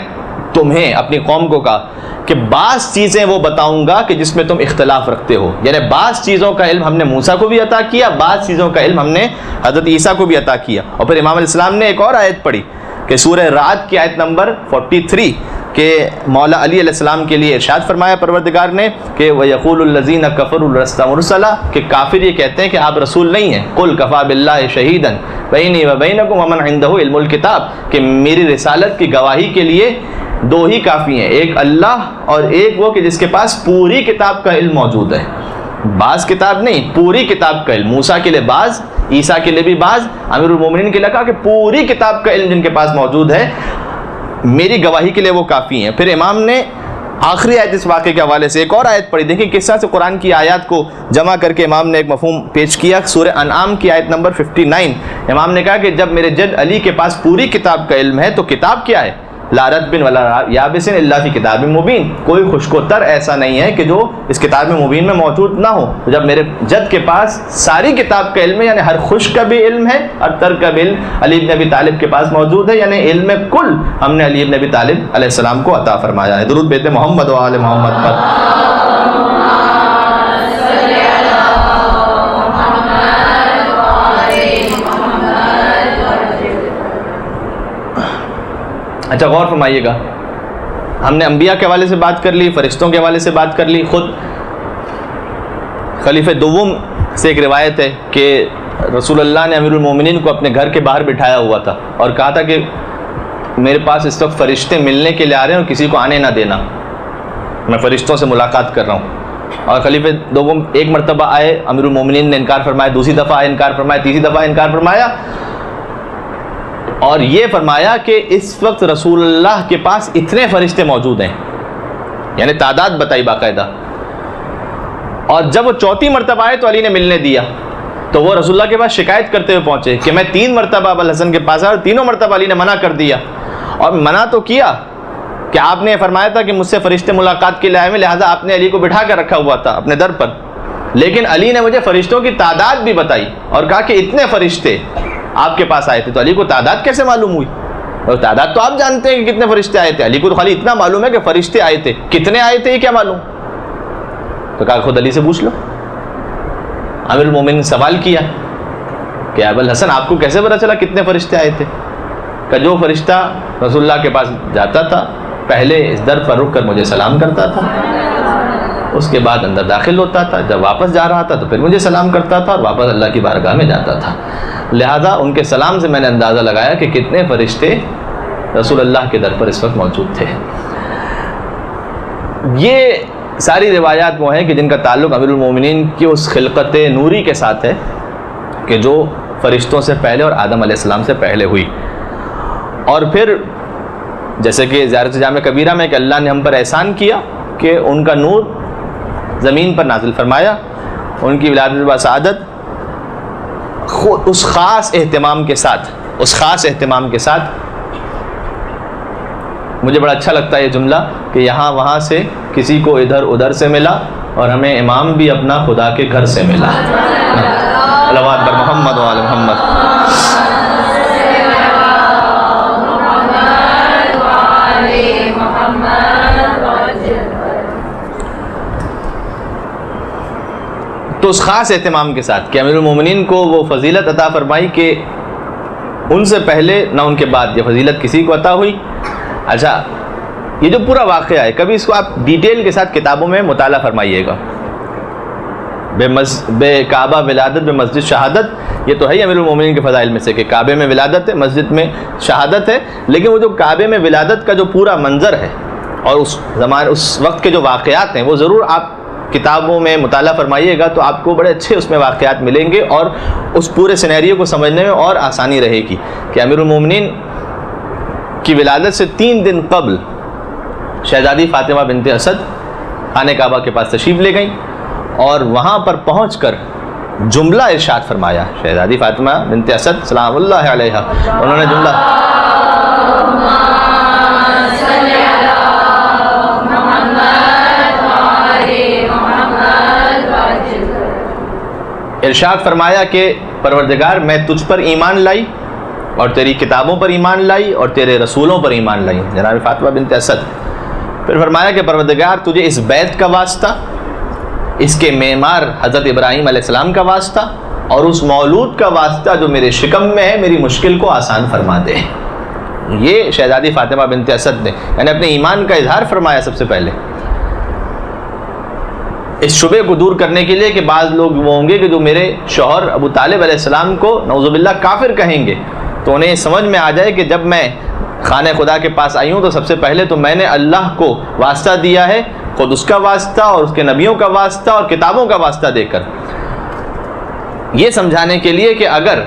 تمہیں اپنی قوم کو کہا کہ بعض چیزیں وہ بتاؤں گا کہ جس میں تم اختلاف رکھتے ہو، یعنی بعض چیزوں کا علم ہم نے موسیٰ کو بھی عطا کیا، بعض چیزوں کا علم ہم نے حضرت عیسیٰ کو بھی عطا کیا۔ اور پھر امام علیہ السلام نے ایک اور آیت پڑھی کہ سورہ رعد کی آیت نمبر 43 کہ مولا علی علیہ السلام کے لیے ارشاد فرمایا پروردگار نے کہ وَيَقُولُ الَّذِينَ كَفَرُوا لَسْتَ مُرْسَلًا، کہ کافر یہ کہتے ہیں کہ آپ رسول نہیں ہیں، قُلْ كَفَىٰ بِاللَّهِ شَهِيدًا بَيْنِي وَبَيْنَكُمْ وَمَنْ عِندَهُ عِلْمُ الْكِتَابِ، کہ میری رسالت کی گواہی کے لیے دو ہی کافی ہیں، ایک اللہ اور ایک وہ کہ جس کے پاس پوری کتاب کا علم موجود ہے، بعض کتاب نہیں، پوری کتاب کا علم، موسیٰ کے لیے بعض، عیسیٰ کے لیے بھی بعض، امیر المومنین کے لیے کہا کہ پوری کتاب کا علم جن کے پاس موجود ہے میری گواہی کے لیے وہ کافی ہیں۔ پھر امام نے آخری آیت اس واقعے کے حوالے سے ایک اور آیت پڑھی، دیکھیں کس طرح سے قرآن کی آیات کو جمع کر کے امام نے ایک مفہوم پیش کیا۔ سورہ انعام کی آیت نمبر 59 امام نے کہا کہ جب میرے جد علی کے پاس پوری کتاب کا علم ہے تو کتاب کیا ہے؟ لا رتب ولا یابس الا فی کتاب مبین، کوئی خشک و تر ایسا نہیں ہے کہ جو اس کتاب مبین میں موجود نہ ہو۔ جب میرے جد کے پاس ساری کتاب کا علم ہے، یعنی ہر خشک کا بھی علم ہے اور تر کا بھی علم علی بن ابی طالب کے پاس موجود ہے، یعنی علم کل ہم نے علی بن ابی طالب علیہ السلام کو عطا فرمایا ہے۔ درود بھیجتے محمد و آل محمد پر۔ اچھا غور فرمائیے گا، ہم نے انبیاء کے حوالے سے بات کر لی، فرشتوں کے حوالے سے بات کر لی، خود خلیفہ دوم سے ایک روایت ہے کہ رسول اللہ نے امیر المومنین کو اپنے گھر کے باہر بٹھایا ہوا تھا اور کہا تھا کہ میرے پاس اس وقت فرشتے ملنے کے لیے آ رہے ہیں اور کسی کو آنے نہ دینا، میں فرشتوں سے ملاقات کر رہا ہوں۔ اور خلیفہ دوم ایک مرتبہ آئے، امیر المومنین نے انکار فرمایا، دوسری دفعہ آئے انکار فرمایا، تیسری دفعہ انکار فرمایا، اور یہ فرمایا کہ اس وقت رسول اللہ کے پاس اتنے فرشتے موجود ہیں، یعنی تعداد بتائی باقاعدہ۔ اور جب وہ چوتھی مرتبہ آئے تو علی نے ملنے دیا، تو وہ رسول اللہ کے پاس شکایت کرتے ہوئے پہنچے کہ میں 3 مرتبہ ابو الحسن کے پاس آیا اور تینوں مرتبہ علی نے منع کر دیا، اور منع تو کیا کہ آپ نے فرمایا تھا کہ مجھ سے فرشتے ملاقات کے لیے آئے ہیں، لہٰذا آپ نے علی کو بٹھا کر رکھا ہوا تھا اپنے در پر، لیکن علی نے مجھے فرشتوں کی تعداد بھی بتائی اور کہا کہ اتنے فرشتے آپ کے پاس آئے تھے۔ تو علی کو تعداد کیسے معلوم ہوئی؟ اور تعداد تو آپ جانتے ہیں کہ کتنے فرشتے آئے تھے، علی کو تو خالی اتنا معلوم ہے کہ فرشتے آئے تھے، کتنے آئے تھے یہ کیا معلوم؟ تو کہا خود علی سے پوچھ لو۔ امیر المومنین نے سوال کیا کہ ابو الحسن آپ کو کیسے پتا چلا کتنے فرشتے آئے تھے؟ کہ جو فرشتہ رسول اللہ کے پاس جاتا تھا پہلے اس در پر رک کر مجھے سلام کرتا تھا، اس کے بعد اندر داخل ہوتا تھا، جب واپس جا رہا تھا تو پھر مجھے سلام کرتا تھا اور واپس اللہ کی بارگاہ میں جاتا تھا، لہذا ان کے سلام سے میں نے اندازہ لگایا کہ کتنے فرشتے رسول اللہ کے در پر اس وقت موجود تھے۔ یہ ساری روایات وہ ہیں کہ جن کا تعلق امیر المومنین کی اس خلقت نوری کے ساتھ ہے کہ جو فرشتوں سے پہلے اور آدم علیہ السلام سے پہلے ہوئی۔ اور پھر جیسے کہ زیارت جامع کبیرہ میں کہ اللہ نے ہم پر احسان کیا کہ ان کا نور زمین پر نازل فرمایا، ان کی ولادت و سعادت خود اس خاص اہتمام کے ساتھ مجھے بڑا اچھا لگتا ہے یہ جملہ کہ یہاں وہاں سے کسی کو ادھر ادھر سے ملا اور ہمیں امام بھی اپنا خدا کے گھر سے ملا۔ صلوات بر محمد و آل محمد۔ تو اس خاص اہتمام کے ساتھ کہ امیر المومنین کو وہ فضیلت عطا فرمائی کہ ان سے پہلے نہ ان کے بعد یہ فضیلت کسی کو عطا ہوئی۔ اچھا یہ جو پورا واقعہ ہے کبھی اس کو آپ ڈیٹیل کے ساتھ کتابوں میں مطالعہ فرمائیے گا۔ بے کعبہ ولادت بے مسجد شہادت، یہ تو ہے امیر المومنین کے فضائل میں سے کہ کعبے میں ولادت ہے، مسجد میں شہادت ہے، لیکن وہ جو کعبے میں ولادت کا جو پورا منظر ہے اور اس وقت کے جو واقعات ہیں وہ ضرور آپ کتابوں میں مطالعہ فرمائیے گا تو آپ کو بڑے اچھے اس میں واقعات ملیں گے اور اس پورے سینیریو کو سمجھنے میں اور آسانی رہے گی کہ امیر المومنین کی ولادت سے 3 دن قبل شہزادی فاطمہ بنت اسد خانہ کعبہ کے پاس تشریف لے گئیں اور وہاں پر پہنچ کر جملہ ارشاد فرمایا۔ شہزادی فاطمہ بنت اسد سلام اللہ علیہا، انہوں نے جملہ ارشاد فرمایا کہ پروردگار میں تجھ پر ایمان لائی اور تیری کتابوں پر ایمان لائی اور تیرے رسولوں پر ایمان لائی، جناب فاطمہ بنت اسد۔ پھر فرمایا کہ پروردگار تجھے اس بیت کا واسطہ، اس کے معمار حضرت ابراہیم علیہ السلام کا واسطہ اور اس مولود کا واسطہ جو میرے شکم میں ہے، میری مشکل کو آسان فرما دے۔ یہ شہزادی فاطمہ بنت اسد نے یعنی اپنے ایمان کا اظہار فرمایا سب سے پہلے، اس شبے کو دور کرنے کے لیے کہ بعض لوگ وہ ہوں گے کہ جو میرے شوہر ابو طالب علیہ السلام کو نعوذ باللہ کافر کہیں گے، تو انہیں یہ سمجھ میں آ جائے کہ جب میں خانہ خدا کے پاس آئی ہوں تو سب سے پہلے تو میں نے اللہ کو واسطہ دیا ہے، خود اس کا واسطہ اور اس کے نبیوں کا واسطہ اور کتابوں کا واسطہ دے کر، یہ سمجھانے کے لیے کہ اگر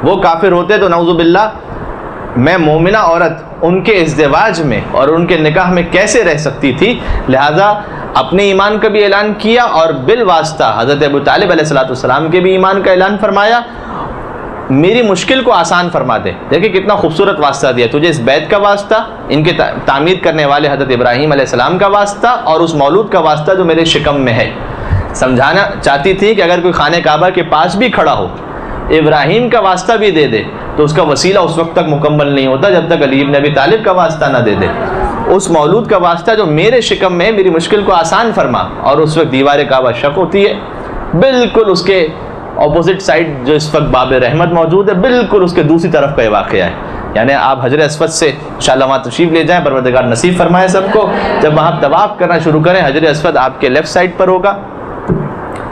وہ کافر ہوتے تو نعوذ باللہ میں مومنہ عورت ان کے ازدواج میں اور ان کے نکاح میں کیسے رہ سکتی تھی، لہذا اپنے ایمان کا بھی اعلان کیا اور بالواسطہ حضرت ابو طالب علیہ السلام کے بھی ایمان کا اعلان فرمایا، میری مشکل کو آسان فرما دے۔ دیکھیں کتنا خوبصورت واسطہ دیا، تجھے اس بیت کا واسطہ، ان کے تعمیر کرنے والے حضرت ابراہیم علیہ السلام کا واسطہ اور اس مولود کا واسطہ جو میرے شکم میں ہے۔ سمجھانا چاہتی تھی کہ اگر کوئی خانہ کعبہ کے پاس بھی کھڑا ہو، ابراہیم کا واسطہ بھی دے دے تو اس کا وسیلہ اس وقت تک مکمل نہیں ہوتا جب تک علی بن ابی طالب کا واسطہ نہ دے دے۔ اس مولود کا واسطہ جو میرے شکم میں ہے، میری مشکل کو آسان فرما، اور اس وقت دیوار کعبہ شق ہوتی ہے، بالکل اس کے اپوزٹ سائڈ جو اس وقت باب رحمت موجود ہے، بالکل اس کے دوسری طرف کا یہ واقعہ ہے۔ یعنی آپ حجر اسود سے انشاءاللہ وہاں تشریف لے جائیں، پروردگار نصیب فرمائے سب کو، جب وہاں طواف کرنا شروع کریں، حجر اسود آپ کے لیفٹ سائڈ پر ہوگا،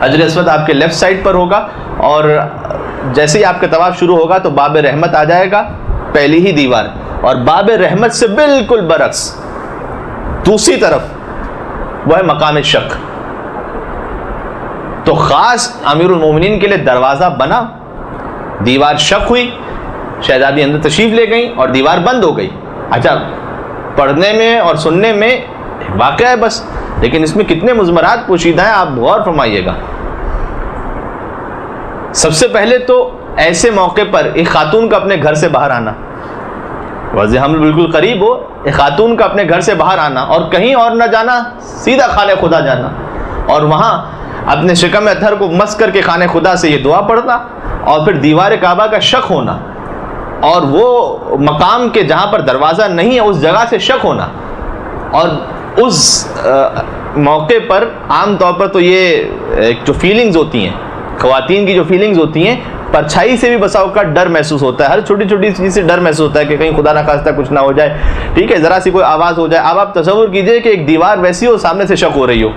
حجر اسود آپ کے لیفٹ سائڈ پر ہوگا، اور جیسے ہی آپ کا طواف شروع ہوگا تو باب رحمت آ جائے گا، پہلی ہی دیوار، اور باب رحمت سے بالکل برعکس دوسری طرف وہ ہے مقام شق۔ تو خاص امیر المومنین کے لیے دروازہ بنا، دیوار شق ہوئی، شہزادی اندر تشریف لے گئیں اور دیوار بند ہو گئی۔ اچھا، پڑھنے میں اور سننے میں واقعہ ہے بس، لیکن اس میں کتنے مضمرات پوشیدہ ہیں، آپ غور فرمائیے گا۔ سب سے پہلے تو ایسے موقع پر ایک خاتون کا اپنے گھر سے باہر آنا، واضح ہم بالکل قریب ہو، ایک خاتون کا اپنے گھر سے باہر آنا اور کہیں اور نہ جانا، سیدھا خانہ خدا جانا، اور وہاں اپنے شکم اطہر کو مس کر کے خانہ خدا سے یہ دعا پڑھنا، اور پھر دیوار کعبہ کا شق ہونا، اور وہ مقام کے جہاں پر دروازہ نہیں ہے اس جگہ سے شق ہونا۔ اور اس موقع پر عام طور پر تو یہ جو فیلنگز ہوتی ہیں، خواتین کی جو فیلنگز ہوتی ہیں، پرچھائی سے بھی بسا اوقات ڈر محسوس ہوتا ہے، ہر چھوٹی چھوٹی چیز سے ڈر محسوس ہوتا ہے کہ کہیں خدا نہ خواستہ کچھ نہ ہو جائے، ٹھیک ہے، ذرا سی کوئی آواز ہو جائے۔ اب آپ تصور کیجئے کہ ایک دیوار ویسی ہو، سامنے سے شق ہو رہی ہو،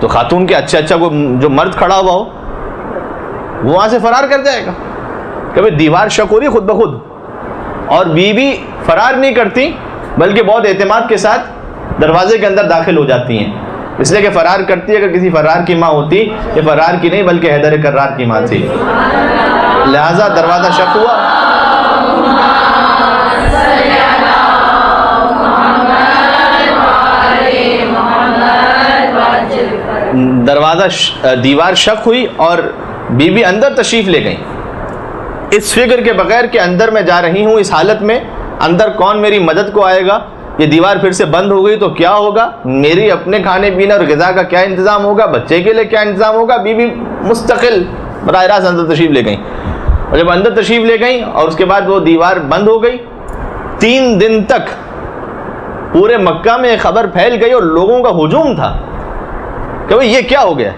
تو خاتون کے اچھا کوئی جو مرد کھڑا ہوا ہو وہ وہاں سے فرار کر جائے گا کہ بھئی دیوار شق ہو رہی خود بخود، اور بیوی فرار نہیں کرتی بلکہ بہت اعتماد کے ساتھ دروازے کے اندر داخل ہو جاتی ہیں، اس لیے کہ فرار کرتی ہے، اگر کسی فرار کی ماں ہوتی، یہ فرار کی نہیں بلکہ حیدر کرار کی ماں تھی، لہذا دروازہ شق ہوا۔ دیوار شق ہوئی اور بی بی اندر تشریف لے گئیں، اس فکر کے بغیر کہ اندر میں جا رہی ہوں، اس حالت میں اندر کون میری مدد کو آئے گا، یہ دیوار پھر سے بند ہو گئی تو کیا ہوگا، میری اپنے کھانے پینے اور غذا کا کیا انتظام ہوگا، بچے کے لیے کیا انتظام ہوگا۔ بی بی مستقل براہ راست اندر تشریف لے گئیں، اور جب اندر تشریف لے گئیں اور اس کے بعد وہ دیوار بند ہو گئی، 3 دن تک پورے مکہ میں خبر پھیل گئی اور لوگوں کا ہجوم تھا کہ بھئی یہ کیا ہو گیا۔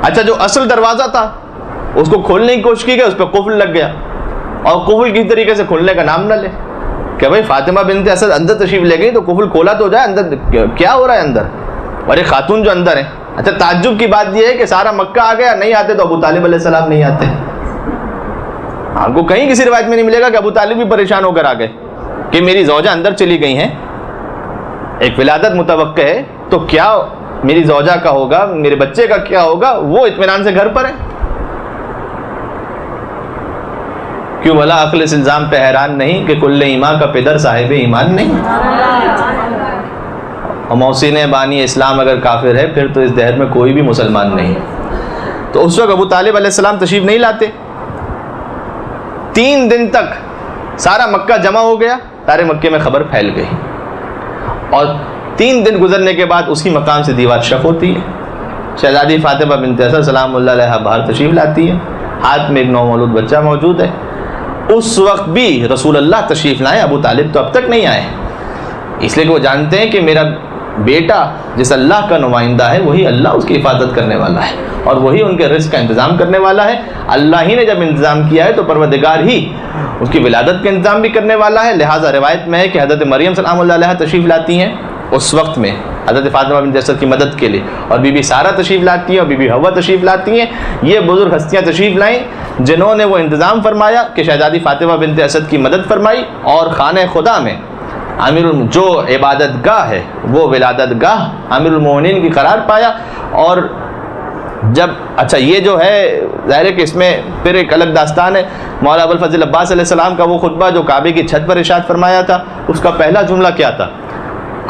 اچھا، جو اصل دروازہ تھا اس کو کھولنے کی کوشش کی گئی، اس پہ قفل لگ گیا، اور قفل کسی طریقے سے کھولنے کا نام نہ لے کہ بھئی فاطمہ بنت اسد اندر تشریف لے گئی تو قفل کھولا تو جائے، اندر کیا ہو رہا ہے اندر، اور ایک خاتون جو اندر ہے۔ اچھا، تعجب کی بات یہ ہے کہ سارا مکہ آ گیا، نہیں آتے تو ابو طالب علیہ السلام نہیں آتے۔ آپ کو کہیں کسی روایت میں نہیں ملے گا کہ ابو طالب بھی پریشان ہو کر آ گئے کہ میری زوجہ اندر چلی گئی ہیں، ایک ولادت متوقع ہے، تو کیا میری زوجہ کا ہوگا، میرے بچے کا کیا ہوگا، وہ اطمینان سے گھر پر ہے۔ کیوں بھلا عقل اس الزام پہ حیران نہیں کہ کل ایمان کا پدر صاحب ایمان نہیں، اور محسن بانی اسلام اگر کافر ہے پھر تو اس دہر میں کوئی بھی مسلمان نہیں۔ تو اس وقت ابو طالب علیہ السلام تشریف نہیں لاتے، 3 دن تک سارا مکہ جمع ہو گیا، سارے مکے میں خبر پھیل گئی، اور 3 دن گزرنے کے بعد اسی مقام سے دیوار شق ہوتی ہے۔ شہزادی فاطمہ بنت اسد سلام اللہ علیہا باہر تشریف لاتی ہے، ہاتھ میں ایک نومولود بچہ موجود ہے، اس وقت بھی رسول اللہ تشریف لائے، ابو طالب تو اب تک نہیں آئے، اس لیے کہ وہ جانتے ہیں کہ میرا بیٹا جس اللہ کا نمائندہ ہے وہی اللہ اس کی حفاظت کرنے والا ہے اور وہی ان کے رزق کا انتظام کرنے والا ہے۔ اللہ ہی نے جب انتظام کیا ہے تو پروردگار ہی اس کی ولادت کا انتظام بھی کرنے والا ہے۔ لہٰذا روایت میں ہے کہ حضرت مریم سلام اللہ علیہ تشریف لاتی ہیں اس وقت میں حضرت فاطمہ بنت اسد کی مدد کے لیے، اور بی بی سارہ تشریف لاتی ہیں اور بی بی حوا تشریف لاتی ہیں۔ یہ بزرگ ہستیاں تشریف لائیں جنہوں نے وہ انتظام فرمایا کہ شہزادی فاطمہ بنت اسد کی مدد فرمائی، اور خانہ خدا میں جو عبادت گاہ ہے وہ ولادت گاہ امیر المومنین کی قرار پایا۔ اور جب اچھا یہ جو ہے ظاہر ہے کہ اس میں پھر ایک الگ داستان ہے، مولا ابوالفضل عباس علیہ السلام کا وہ خطبہ جو کعبے کی چھت پر ارشاد فرمایا تھا، اس کا پہلا جملہ کیا تھا؟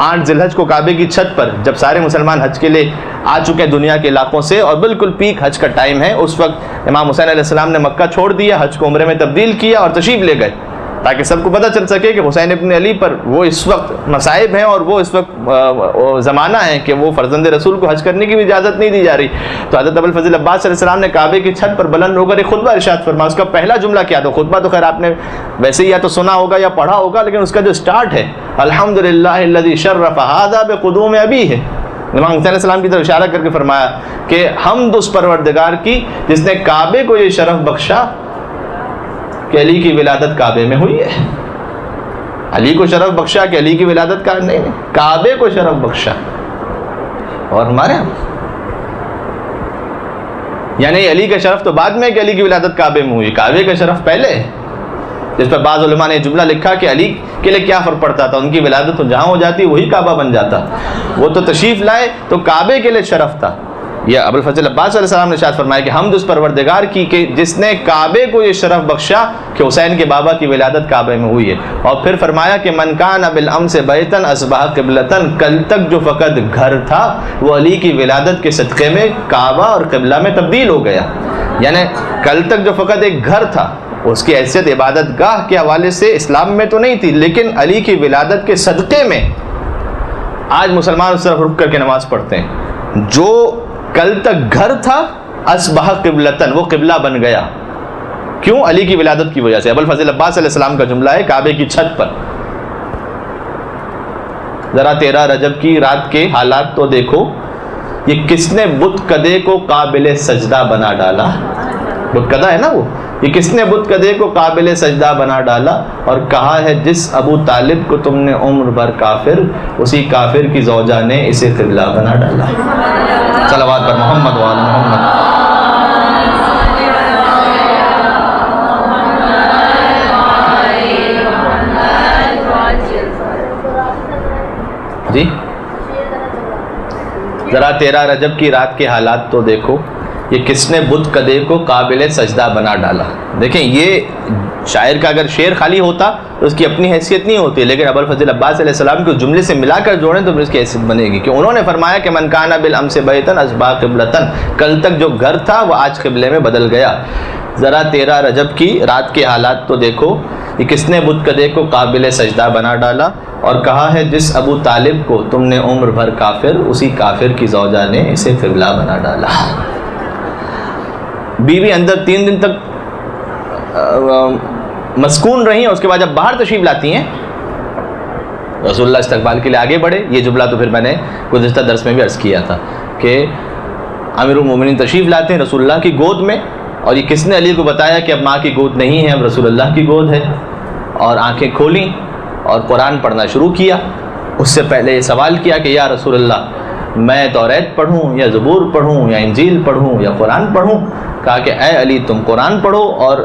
8 ذی الحج کو کعبے کی چھت پر جب سارے مسلمان حج کے لیے آ چکے ہیں دنیا کے علاقوں سے اور بالکل پیک حج کا ٹائم ہے، اس وقت امام حسین علیہ السلام نے مکہ چھوڑ دیا، حج کو عمرے میں تبدیل کیا اور تشریف لے گئے تاکہ سب کو پتہ چل سکے کہ حسین ابن علی پر وہ اس وقت مصائب ہیں اور وہ اس وقت زمانہ ہے کہ وہ فرزند رسول کو حج کرنے کی بھی اجازت نہیں دی جا رہی۔ تو حضرت ابوالفضل عباس علیہ السلام نے کعبے کی چھت پر بلند ہو کر ایک خطبہ ارشاد فرمایا۔ اس کا پہلا جملہ کیا تھا؟ خطبہ تو خیر آپ نے ویسے ہی یا تو سنا ہوگا یا پڑھا ہوگا، لیکن اس کا جو سٹارٹ ہے الحمدللہ الذی شرف ھذا بقدوم ابیہ، امام حسین علیہ السلام کی طرف اشارہ کر کے فرمایا کہ حمد اس پروردگار کی جس نے کعبے کو یہ شرف بخشا کہ علی کی ولادت کعبے میں ہوئی ہے۔ علی کو شرف بخشا کہ علی کی ولادت کا نہیں، کعبے کو شرف بخشا۔ اور ہمارے یعنی علی کا شرف تو بعد میں کہ علی کی ولادت کعبے میں ہوئی، کعبے کا شرف پہلے ہے، جس پر بعض علماء نے جملہ لکھا کہ علی کے لیے کیا فرق پڑتا تھا، ان کی ولادت تو جہاں ہو جاتی وہی کعبہ بن جاتا، وہ تو تشریف لائے تو کعبے کے لیے شرف تھا۔ یہ ابوالفضل عباس علیہ السلام نے ارشاد فرمایا کہ حمد اس پروردگار کی کہ جس نے کعبے کو یہ شرف بخشا کہ حسین کے بابا کی ولادت کعبے میں ہوئی ہے۔ اور پھر فرمایا کہ من کان بالامس بیتن اصبح قبلتن، کل تک جو فقط گھر تھا وہ علی کی ولادت کے صدقے میں کعبہ اور قبلہ میں تبدیل ہو گیا۔ یعنی کل تک جو فقط ایک گھر تھا اس کی حیثیت عبادت گاہ کے حوالے سے اسلام میں تو نہیں تھی، لیکن علی کی ولادت کے صدقے میں آج مسلمان اس طرف رک کر کے نماز پڑھتے ہیں۔ جو کل تک گھر تھا اصبح قبلتن، وہ قبلہ بن گیا، کیوں؟ علی کی ولادت کی وجہ سے۔ ابوالفضل عباس علیہ السلام کا جملہ ہے کعبے کی چھت پر، ذرا 13 رجب کی رات کے حالات تو دیکھو، یہ کس نے بت کدے کو قابل سجدہ بنا ڈالا؟ بت کدہ ہے نا وہ، یہ کس نے بت کدے کو قابل سجدہ بنا ڈالا؟ اور کہا ہے جس ابو طالب کو تم نے عمر بھر کافر، اسی کافر کی زوجہ نے اسے قبلہ بنا ڈالا۔ صلوات پر محمد وعلی محمد۔ جی ذرا 13 رجب کی رات کے حالات تو دیکھو، یہ کس نے بت کدے کو قابل سجدہ بنا ڈالا۔ دیکھیں یہ شاعر کا اگر شعر خالی ہوتا تو اس کی اپنی حیثیت نہیں ہوتی، لیکن ابوالفضل عباس علیہ السلام کو جملے سے ملا کر جوڑیں تو پھر اس کی حیثیت بنے گی کہ انہوں نے فرمایا کہ من کان بالامس بیتن اصبح قبلتن، کل تک جو گھر تھا وہ آج قبلے میں بدل گیا۔ ذرا 13 رجب کی رات کے حالات تو دیکھو، یہ کس نے بت کدے کو قابل سجدہ بنا ڈالا؟ اور کہا ہے جس ابو طالب کو تم نے عمر بھر کافر، اسی کافر کی زوجہ نے اسے قبلہ بنا ڈالا۔ بیوی اندر 3 دن تک مسکون رہی ہیں، اس کے بعد جب باہر تشریف لاتی ہیں رسول اللہ استقبال کے لیے آگے بڑھے۔ یہ جملہ تو پھر میں نے گزشتہ درس میں بھی عرض کیا تھا کہ امیر المومنین تشریف لاتے ہیں رسول اللہ کی گود میں، اور یہ کس نے علی کو بتایا کہ اب ماں کی گود نہیں ہے، اب رسول اللہ کی گود ہے، اور آنکھیں کھولیں اور قرآن پڑھنا شروع کیا۔ اس سے پہلے یہ سوال کیا کہ یا رسول اللہ میں توریت پڑھوں یا زبور پڑھوں یا انجیل پڑھوں یا قرآن پڑھوں؟ کہا کہ اے علی تم قرآن پڑھو، اور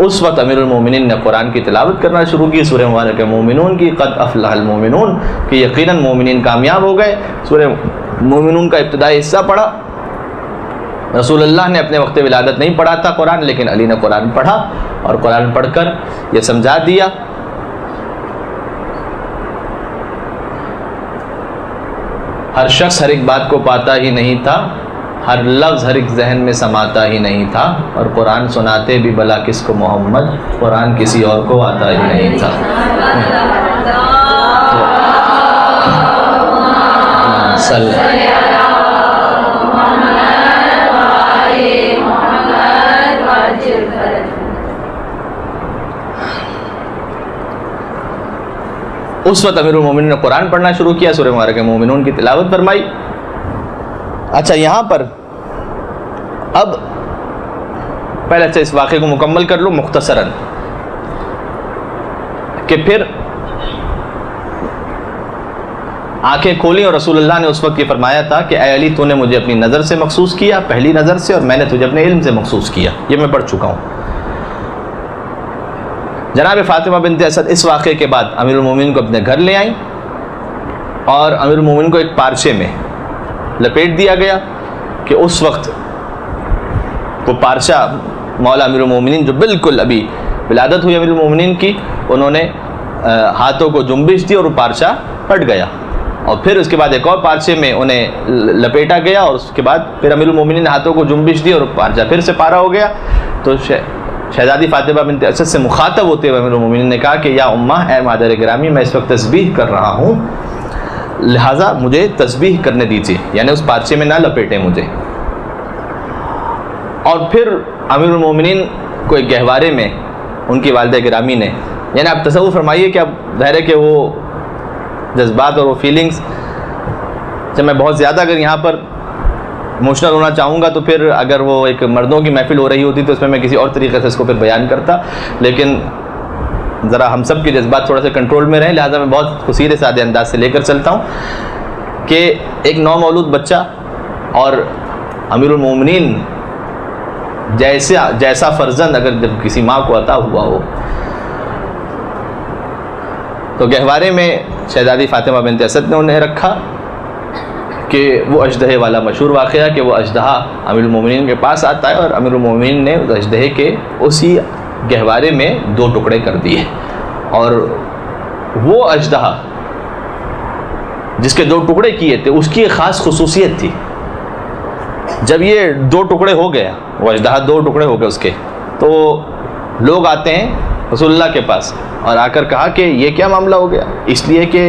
اس وقت امیر المومنین نے قرآن کی تلاوت کرنا شروع کی، سورہ مبارکہ مومنون کی، قد افلح المومنون، کہ یقیناً مومنین کامیاب ہو گئے۔ سورہ مومنون کا ابتدائی حصہ پڑھا۔ رسول اللہ نے اپنے وقت ولادت نہیں پڑھا تھا قرآن، لیکن علی نے قرآن پڑھا، اور قرآن پڑھ کر یہ سمجھا دیا ہر شخص ہر ایک بات کو پاتا ہی نہیں تھا، ہر لفظ ہر ایک ذہن میں سماتا ہی نہیں تھا، اور قرآن سناتے بھی بلا کس کو محمد، قرآن کسی اور کو آتا ہی نہیں تھا۔ اس وقت امیر المومنین نے قرآن پڑھنا شروع کیا، سورہ مبارکہ مومنون کی تلاوت فرمائی۔ اچھا یہاں پر اب پہلے سے اس واقعے کو مکمل کر لو مختصراً، کہ پھر آنکھیں کھولیں اور رسول اللہ نے اس وقت یہ فرمایا تھا کہ اے علی تو نے مجھے اپنی نظر سے مخصوص کیا، پہلی نظر سے، اور میں نے تجھے اپنے علم سے مخصوص کیا، یہ میں پڑھ چکا ہوں۔ جناب فاطمہ بنت اسد اس واقعے کے بعد امیر المومنین کو اپنے گھر لے آئیں اور امیر المومنین کو ایک پارچے میں لپیٹ دیا گیا کہ اس وقت وہ پارچہ مولا امیر المومنین جو بالکل ابھی ولادت ہوئی امیر المومنین کی، انہوں نے ہاتھوں کو جنبش دی اور وہ پارچہ پھٹ گیا، اور پھر اس کے بعد ایک اور پارچے میں انہیں لپیٹا گیا، اور اس کے بعد پھر امیر المومنین نے ہاتھوں کو جنبش دی اور پارچہ پھر سے پارا ہو گیا۔ تو شہزادی فاطمہ بنت اسد سے مخاطب ہوتے ہوئے امیر المومنین نے کہا کہ یا امہ، اے مادر گرامی، میں اس وقت تسبیح کر رہا ہوں، لہٰذا مجھے تسبیح کرنے دیجیے، یعنی اس پارچے میں نہ لپیٹیں مجھے۔ اور پھر امیر المومنین کو ایک گہوارے میں ان کی والدہ گرامی نے، یعنی آپ تصور فرمائیے کہ اب ظاہر ہے کہ وہ جذبات اور وہ فیلنگز، جب میں بہت زیادہ اگر یہاں پر ایموشنل ہونا چاہوں گا تو پھر اگر وہ ایک مردوں کی محفل ہو رہی ہوتی تو اس میں کسی اور طریقے سے اس کو پھر بیان کرتا، لیکن ذرا ہم سب کے جذبات تھوڑا سا کنٹرول میں رہیں، لہٰذا میں بہت سیدھے سادے انداز سے لے کر چلتا ہوں کہ ایک نومولود بچہ اور امیر المومنین جیسا فرزند اگر جب کسی ماں کو عطا ہوا ہو، تو گہوارے میں شہزادی فاطمہ بنت اسد نے انہیں رکھا کہ وہ اژدہے والا مشہور واقعہ کہ وہ اژدہا امیر المومنین کے پاس آتا ہے، اور امیر المومنین نے اس اژدہے کے اسی گہوارے میں 2 ٹکڑے کر دیے، اور وہ اژدہا جس کے 2 ٹکڑے کیے تھے اس کی ایک خاص خصوصیت تھی۔ جب یہ 2 ٹکڑے ہو گیا، وہ اژدہا 2 ٹکڑے ہو گئے اس کے، تو لوگ آتے ہیں رسول اللہ کے پاس اور آ کر کہا کہ یہ کیا معاملہ ہو گیا؟ اس لیے کہ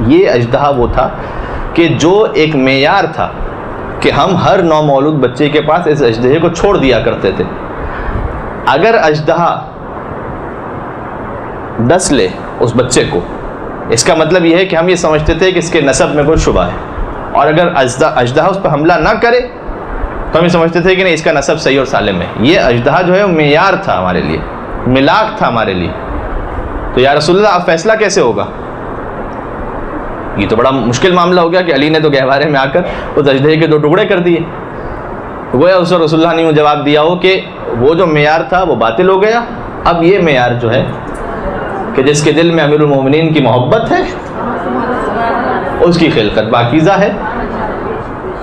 یہ اژدہا وہ تھا کہ جو ایک معیار تھا کہ ہم ہر نومولود بچے کے پاس اس اژدہے کو چھوڑ دیا کرتے تھے، اگر اژدہا ڈس لے اس بچے کو، اس کا مطلب یہ ہے کہ ہم یہ سمجھتے تھے کہ اس کے نسب میں کوئی شبہ ہے، اور اگر اژدہا اس پر حملہ نہ کرے تو ہم یہ سمجھتے تھے کہ نہیں، اس کا نسب صحیح اور سالم ہے۔ یہ اژدہا جو ہے وہ معیار تھا ہمارے لیے، ملاک تھا ہمارے لیے۔ تو یا رسول اللہ اب فیصلہ کیسے ہوگا؟ یہ تو بڑا مشکل معاملہ ہو گیا کہ علی نے تو گہوارے میں آ کر اس اژدہے کے 2 ٹکڑے کر دیے۔ گویا اس وقت رسول اللہ نے جواب دیا ہو کہ وہ جو معیار تھا وہ باطل ہو گیا، اب یہ معیار جو ہے کہ جس کے دل میں امیر المومنین کی محبت ہے، اس کی خلقت پاکیزہ ہے،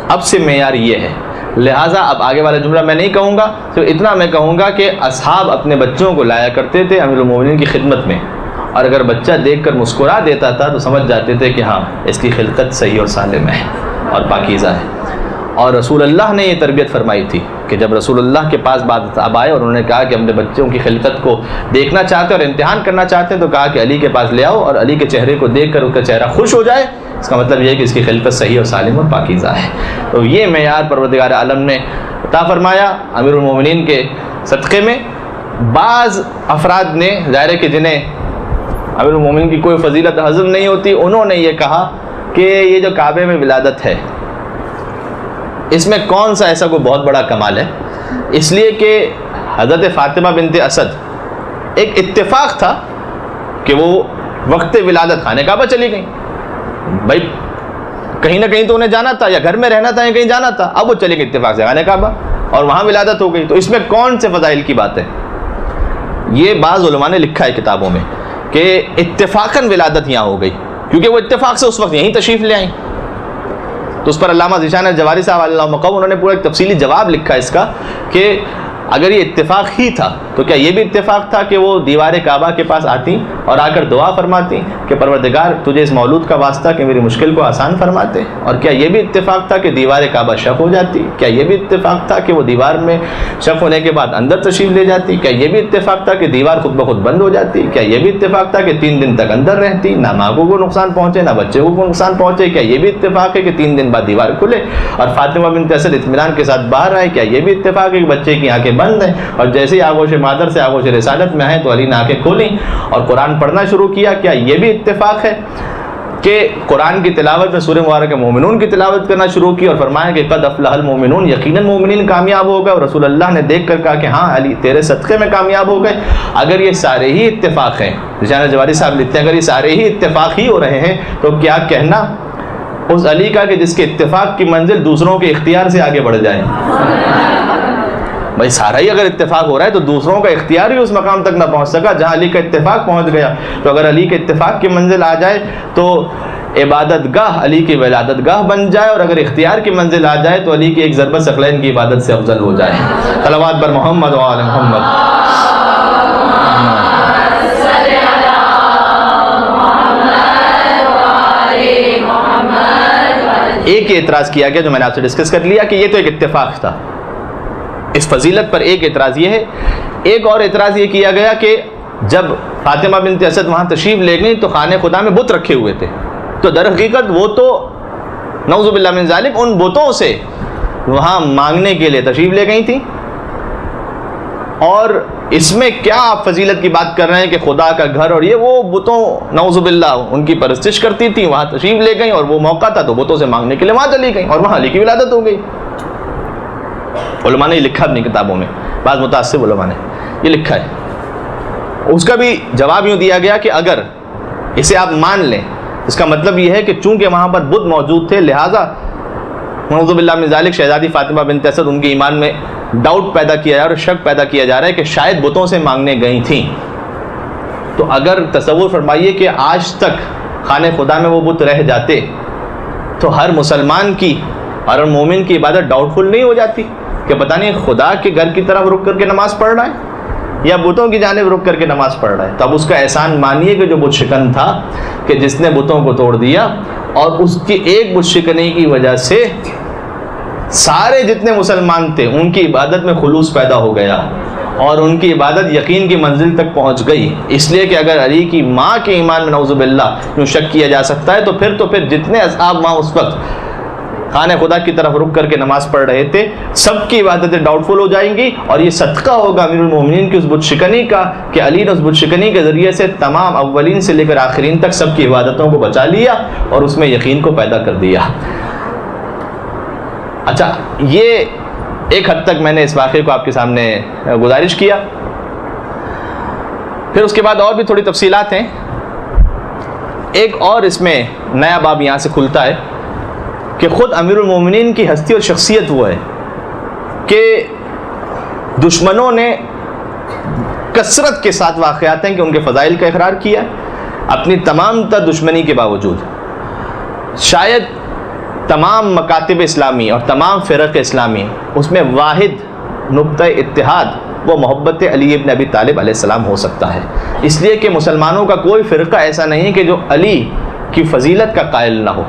اب سے معیار یہ ہے۔ لہٰذا اب آگے والا جملہ میں نہیں کہوں گا، صرف اتنا میں کہوں گا کہ اصحاب اپنے بچوں کو لایا کرتے تھے امیر المومنین کی خدمت میں، اور اگر بچہ دیکھ کر مسکرا دیتا تھا تو سمجھ جاتے تھے کہ ہاں اس کی خلقت صحیح اور سالم ہے اور پاکیزہ ہے۔ اور رسول اللہ نے یہ تربیت فرمائی تھی کہ جب رسول اللہ کے پاس بعض صحابہ آئے اور انہوں نے کہا کہ ہم نے بچوں کی خلقت کو دیکھنا چاہتے ہیں اور امتحان کرنا چاہتے ہیں، تو کہا کہ علی کے پاس لے آؤ، اور علی کے چہرے کو دیکھ کر اس کا چہرہ خوش ہو جائے، اس کا مطلب یہ ہے کہ اس کی خلقت صحیح اور سالم اور پاکیزہ ہے۔ تو یہ معیار پروردگار عالم نے عطا فرمایا امیر المومنین کے صدقے میں۔ بعض افراد نے، ظاہر ہے کہ جنہیں امیر المومنین کی کوئی فضیلت ہضم نہیں ہوتی، انہوں نے یہ کہا کہ یہ جو کعبے میں ولادت ہے، اس میں کون سا ایسا کوئی بہت بڑا کمال ہے؟ اس لیے کہ حضرت فاطمہ بنت اسد ایک اتفاق تھا کہ وہ وقت ولادت خانہ کعبہ چلی گئیں، بھائی کہیں نہ کہیں تو انہیں جانا تھا، یا گھر میں رہنا تھا یا کہیں جانا تھا، اب وہ چلے گئے اتفاق سے خانہ کعبہ اور وہاں ولادت ہو گئی، تو اس میں کون سے فضائل کی بات ہے؟ یہ بعض علماء نے لکھا ہے کتابوں میں کہ اتفاقاً ولادت یہاں ہو گئی، کیونکہ وہ اتفاق سے اس وقت یہیں تشریف لے آئیں۔ تو اس پر علامہ ذیشان جواری صاحب اللہ مقام انہوں نے پورا ایک تفصیلی جواب لکھا اس کا کہ اگر یہ اتفاق ہی تھا تو کیا یہ بھی اتفاق تھا کہ وہ دیوار کعبہ کے پاس آتی اور آ کر دعا فرماتی کہ پروردگار تجھے اس مولود کا واسطہ کہ میری مشکل کو آسان فرماتے؟ اور کیا یہ بھی اتفاق تھا کہ دیوار کعبہ شق ہو جاتی؟ کیا یہ بھی اتفاق تھا کہ وہ دیوار میں شق ہونے کے بعد اندر تشریف لے جاتی؟ کیا یہ بھی اتفاق تھا کہ دیوار خود بخود بند ہو جاتی؟ کیا یہ بھی اتفاق تھا کہ 3 دن تک اندر رہتی، نہ ماں کو نقصان پہنچے نہ بچے کو نقصان پہنچے؟ کیا یہ بھی اتفاق ہے کہ 3 دن بعد دیوار کھلے اور فاطمہ بنت اسد اطمینان کے ساتھ باہر آئے؟ کیا یہ بھی اتفاق ہے کہ بچے کی آنکھیں بند ہیں، اور جیسے ہی آغوش مادر سے آغوش رسالت میں ہیں تو علی نے آنکھیں کھولیں اور قرآن پڑھنا شروع کیا۔ کیا یہ بھی اتفاق ہے کہ قرآن کی تلاوت میں سورہ مبارکہ مومنون کی تلاوت کرنا شروع کی اور فرمایا کہ قد افلح المومنون، یقیناً مومنین کامیاب ہو گئے، اور رسول اللہ نے دیکھ کر کہا کہ ہاں علی تیرے صدقے میں کامیاب ہو گئے۔ اگر یہ سارے ہی اتفاق ہیں، رجانہ جواری صاحب لکھتے ہیں، اگر یہ سارے ہی اتفاق ہی ہو رہے ہیں تو کیا کہنا اس علی کا کہ جس کے اتفاق کی منزل دوسروں کے اختیار سے آگے بڑھ جائے۔ بھائی سارا ہی اگر اتفاق ہو رہا ہے تو دوسروں کا اختیار بھی اس مقام تک نہ پہنچ سکا جہاں علی کا اتفاق پہنچ گیا۔ تو اگر علی کے اتفاق کی منزل آ جائے تو عبادت گاہ علی کی ولادت گاہ بن جائے، اور اگر اختیار کی منزل آ جائے تو علی کی ایک ضربت ثقلین کی عبادت سے افضل ہو جائے۔ صلوات بر محمد و آل محمد۔ ایک یہ اعتراض کیا گیا جو میں نے آپ سے ڈسکس کر لیا کہ یہ تو ایک اتفاق تھا، اس فضیلت پر ایک اعتراض یہ ہے۔ ایک اور اعتراض یہ کیا گیا کہ جب فاطمہ بنت اسد وہاں تشریف لے گئیں تو خانہ خدا میں بت رکھے ہوئے تھے، تو در حقیقت وہ تو نعوذ باللہ من ذالک ان بتوں سے وہاں مانگنے کے لیے تشریف لے گئی تھیں، اور اس میں کیا آپ فضیلت کی بات کر رہے ہیں کہ خدا کا گھر اور یہ وہ بتوں نعوذ باللہ ان کی پرستش کرتی تھیں، وہاں تشریف لے گئیں اور وہ موقع تھا تو بتوں سے مانگنے کے لیے وہاں چلی گئیں اور وہاں علی کی ولادت ہو گئی۔ علماء نے یہ لکھا اپنی کتابوں میں، بعض متعصب علماء نے یہ لکھا ہے۔ اس کا بھی جواب یوں دیا گیا کہ اگر اسے آپ مان لیں، اس کا مطلب یہ ہے کہ چونکہ وہاں پر بت موجود تھے لہٰذا نعوذ باللہ من ذالک شہزادی فاطمہ بنت اسد ان کے ایمان میں ڈاؤٹ پیدا کیا جا رہا ہے اور شک پیدا کیا جا رہا ہے کہ شاید بتوں سے مانگنے گئی تھیں۔ تو اگر تصور فرمائیے کہ آج تک خانہ خدا میں وہ بت رہ جاتے تو ہر مسلمان کی اور مومن کی عبادت ڈاؤٹ فل نہیں ہو جاتی کہ پتہ نہیں خدا کے گھر کی طرف رک کر کے نماز پڑھ رہا ہے یا بتوں کی جانب رک کر کے نماز پڑھ رہا ہے۔ تو اب اس کا احسان مانیے کہ جو بت شکن تھا کہ جس نے بتوں کو توڑ دیا، اور اس کی ایک بت شکنی کی وجہ سے سارے جتنے مسلمان تھے ان کی عبادت میں خلوص پیدا ہو گیا اور ان کی عبادت یقین کی منزل تک پہنچ گئی۔ اس لیے کہ اگر علی کی ماں کے ایمان میں نعوذ باللہ یوں شک کیا جا سکتا ہے تو پھر جتنے اصحاب ماں اس وقت خانہ خدا کی طرف رک کر کے نماز پڑھ رہے تھے سب کی عبادتیں ڈاؤٹ فل ہو جائیں گی، اور یہ صدقہ ہوگا امیر المومنین کی اس بت شکنی کا کہ علی نے اس بت شکنی کے ذریعے سے تمام اولین سے لے کر آخرین تک سب کی عبادتوں کو بچا لیا اور اس میں یقین کو پیدا کر دیا۔ اچھا، یہ ایک حد تک میں نے اس واقعے کو آپ کے سامنے گزارش کیا۔ پھر اس کے بعد اور بھی تھوڑی تفصیلات ہیں۔ ایک اور اس میں نیا باب یہاں سے کھلتا ہے کہ خود امیر المومنین کی ہستی اور شخصیت وہ ہے کہ دشمنوں نے کثرت کے ساتھ واقعات ہیں کہ ان کے فضائل کا اقرار کیا اپنی تمام تر دشمنی کے باوجود۔ شاید تمام مکاتب اسلامی اور تمام فرق اسلامی اس میں واحد نقطہ اتحاد وہ محبت علی ابن ابی طالب علیہ السلام ہو سکتا ہے، اس لیے کہ مسلمانوں کا کوئی فرقہ ایسا نہیں ہے کہ جو علی کی فضیلت کا قائل نہ ہو۔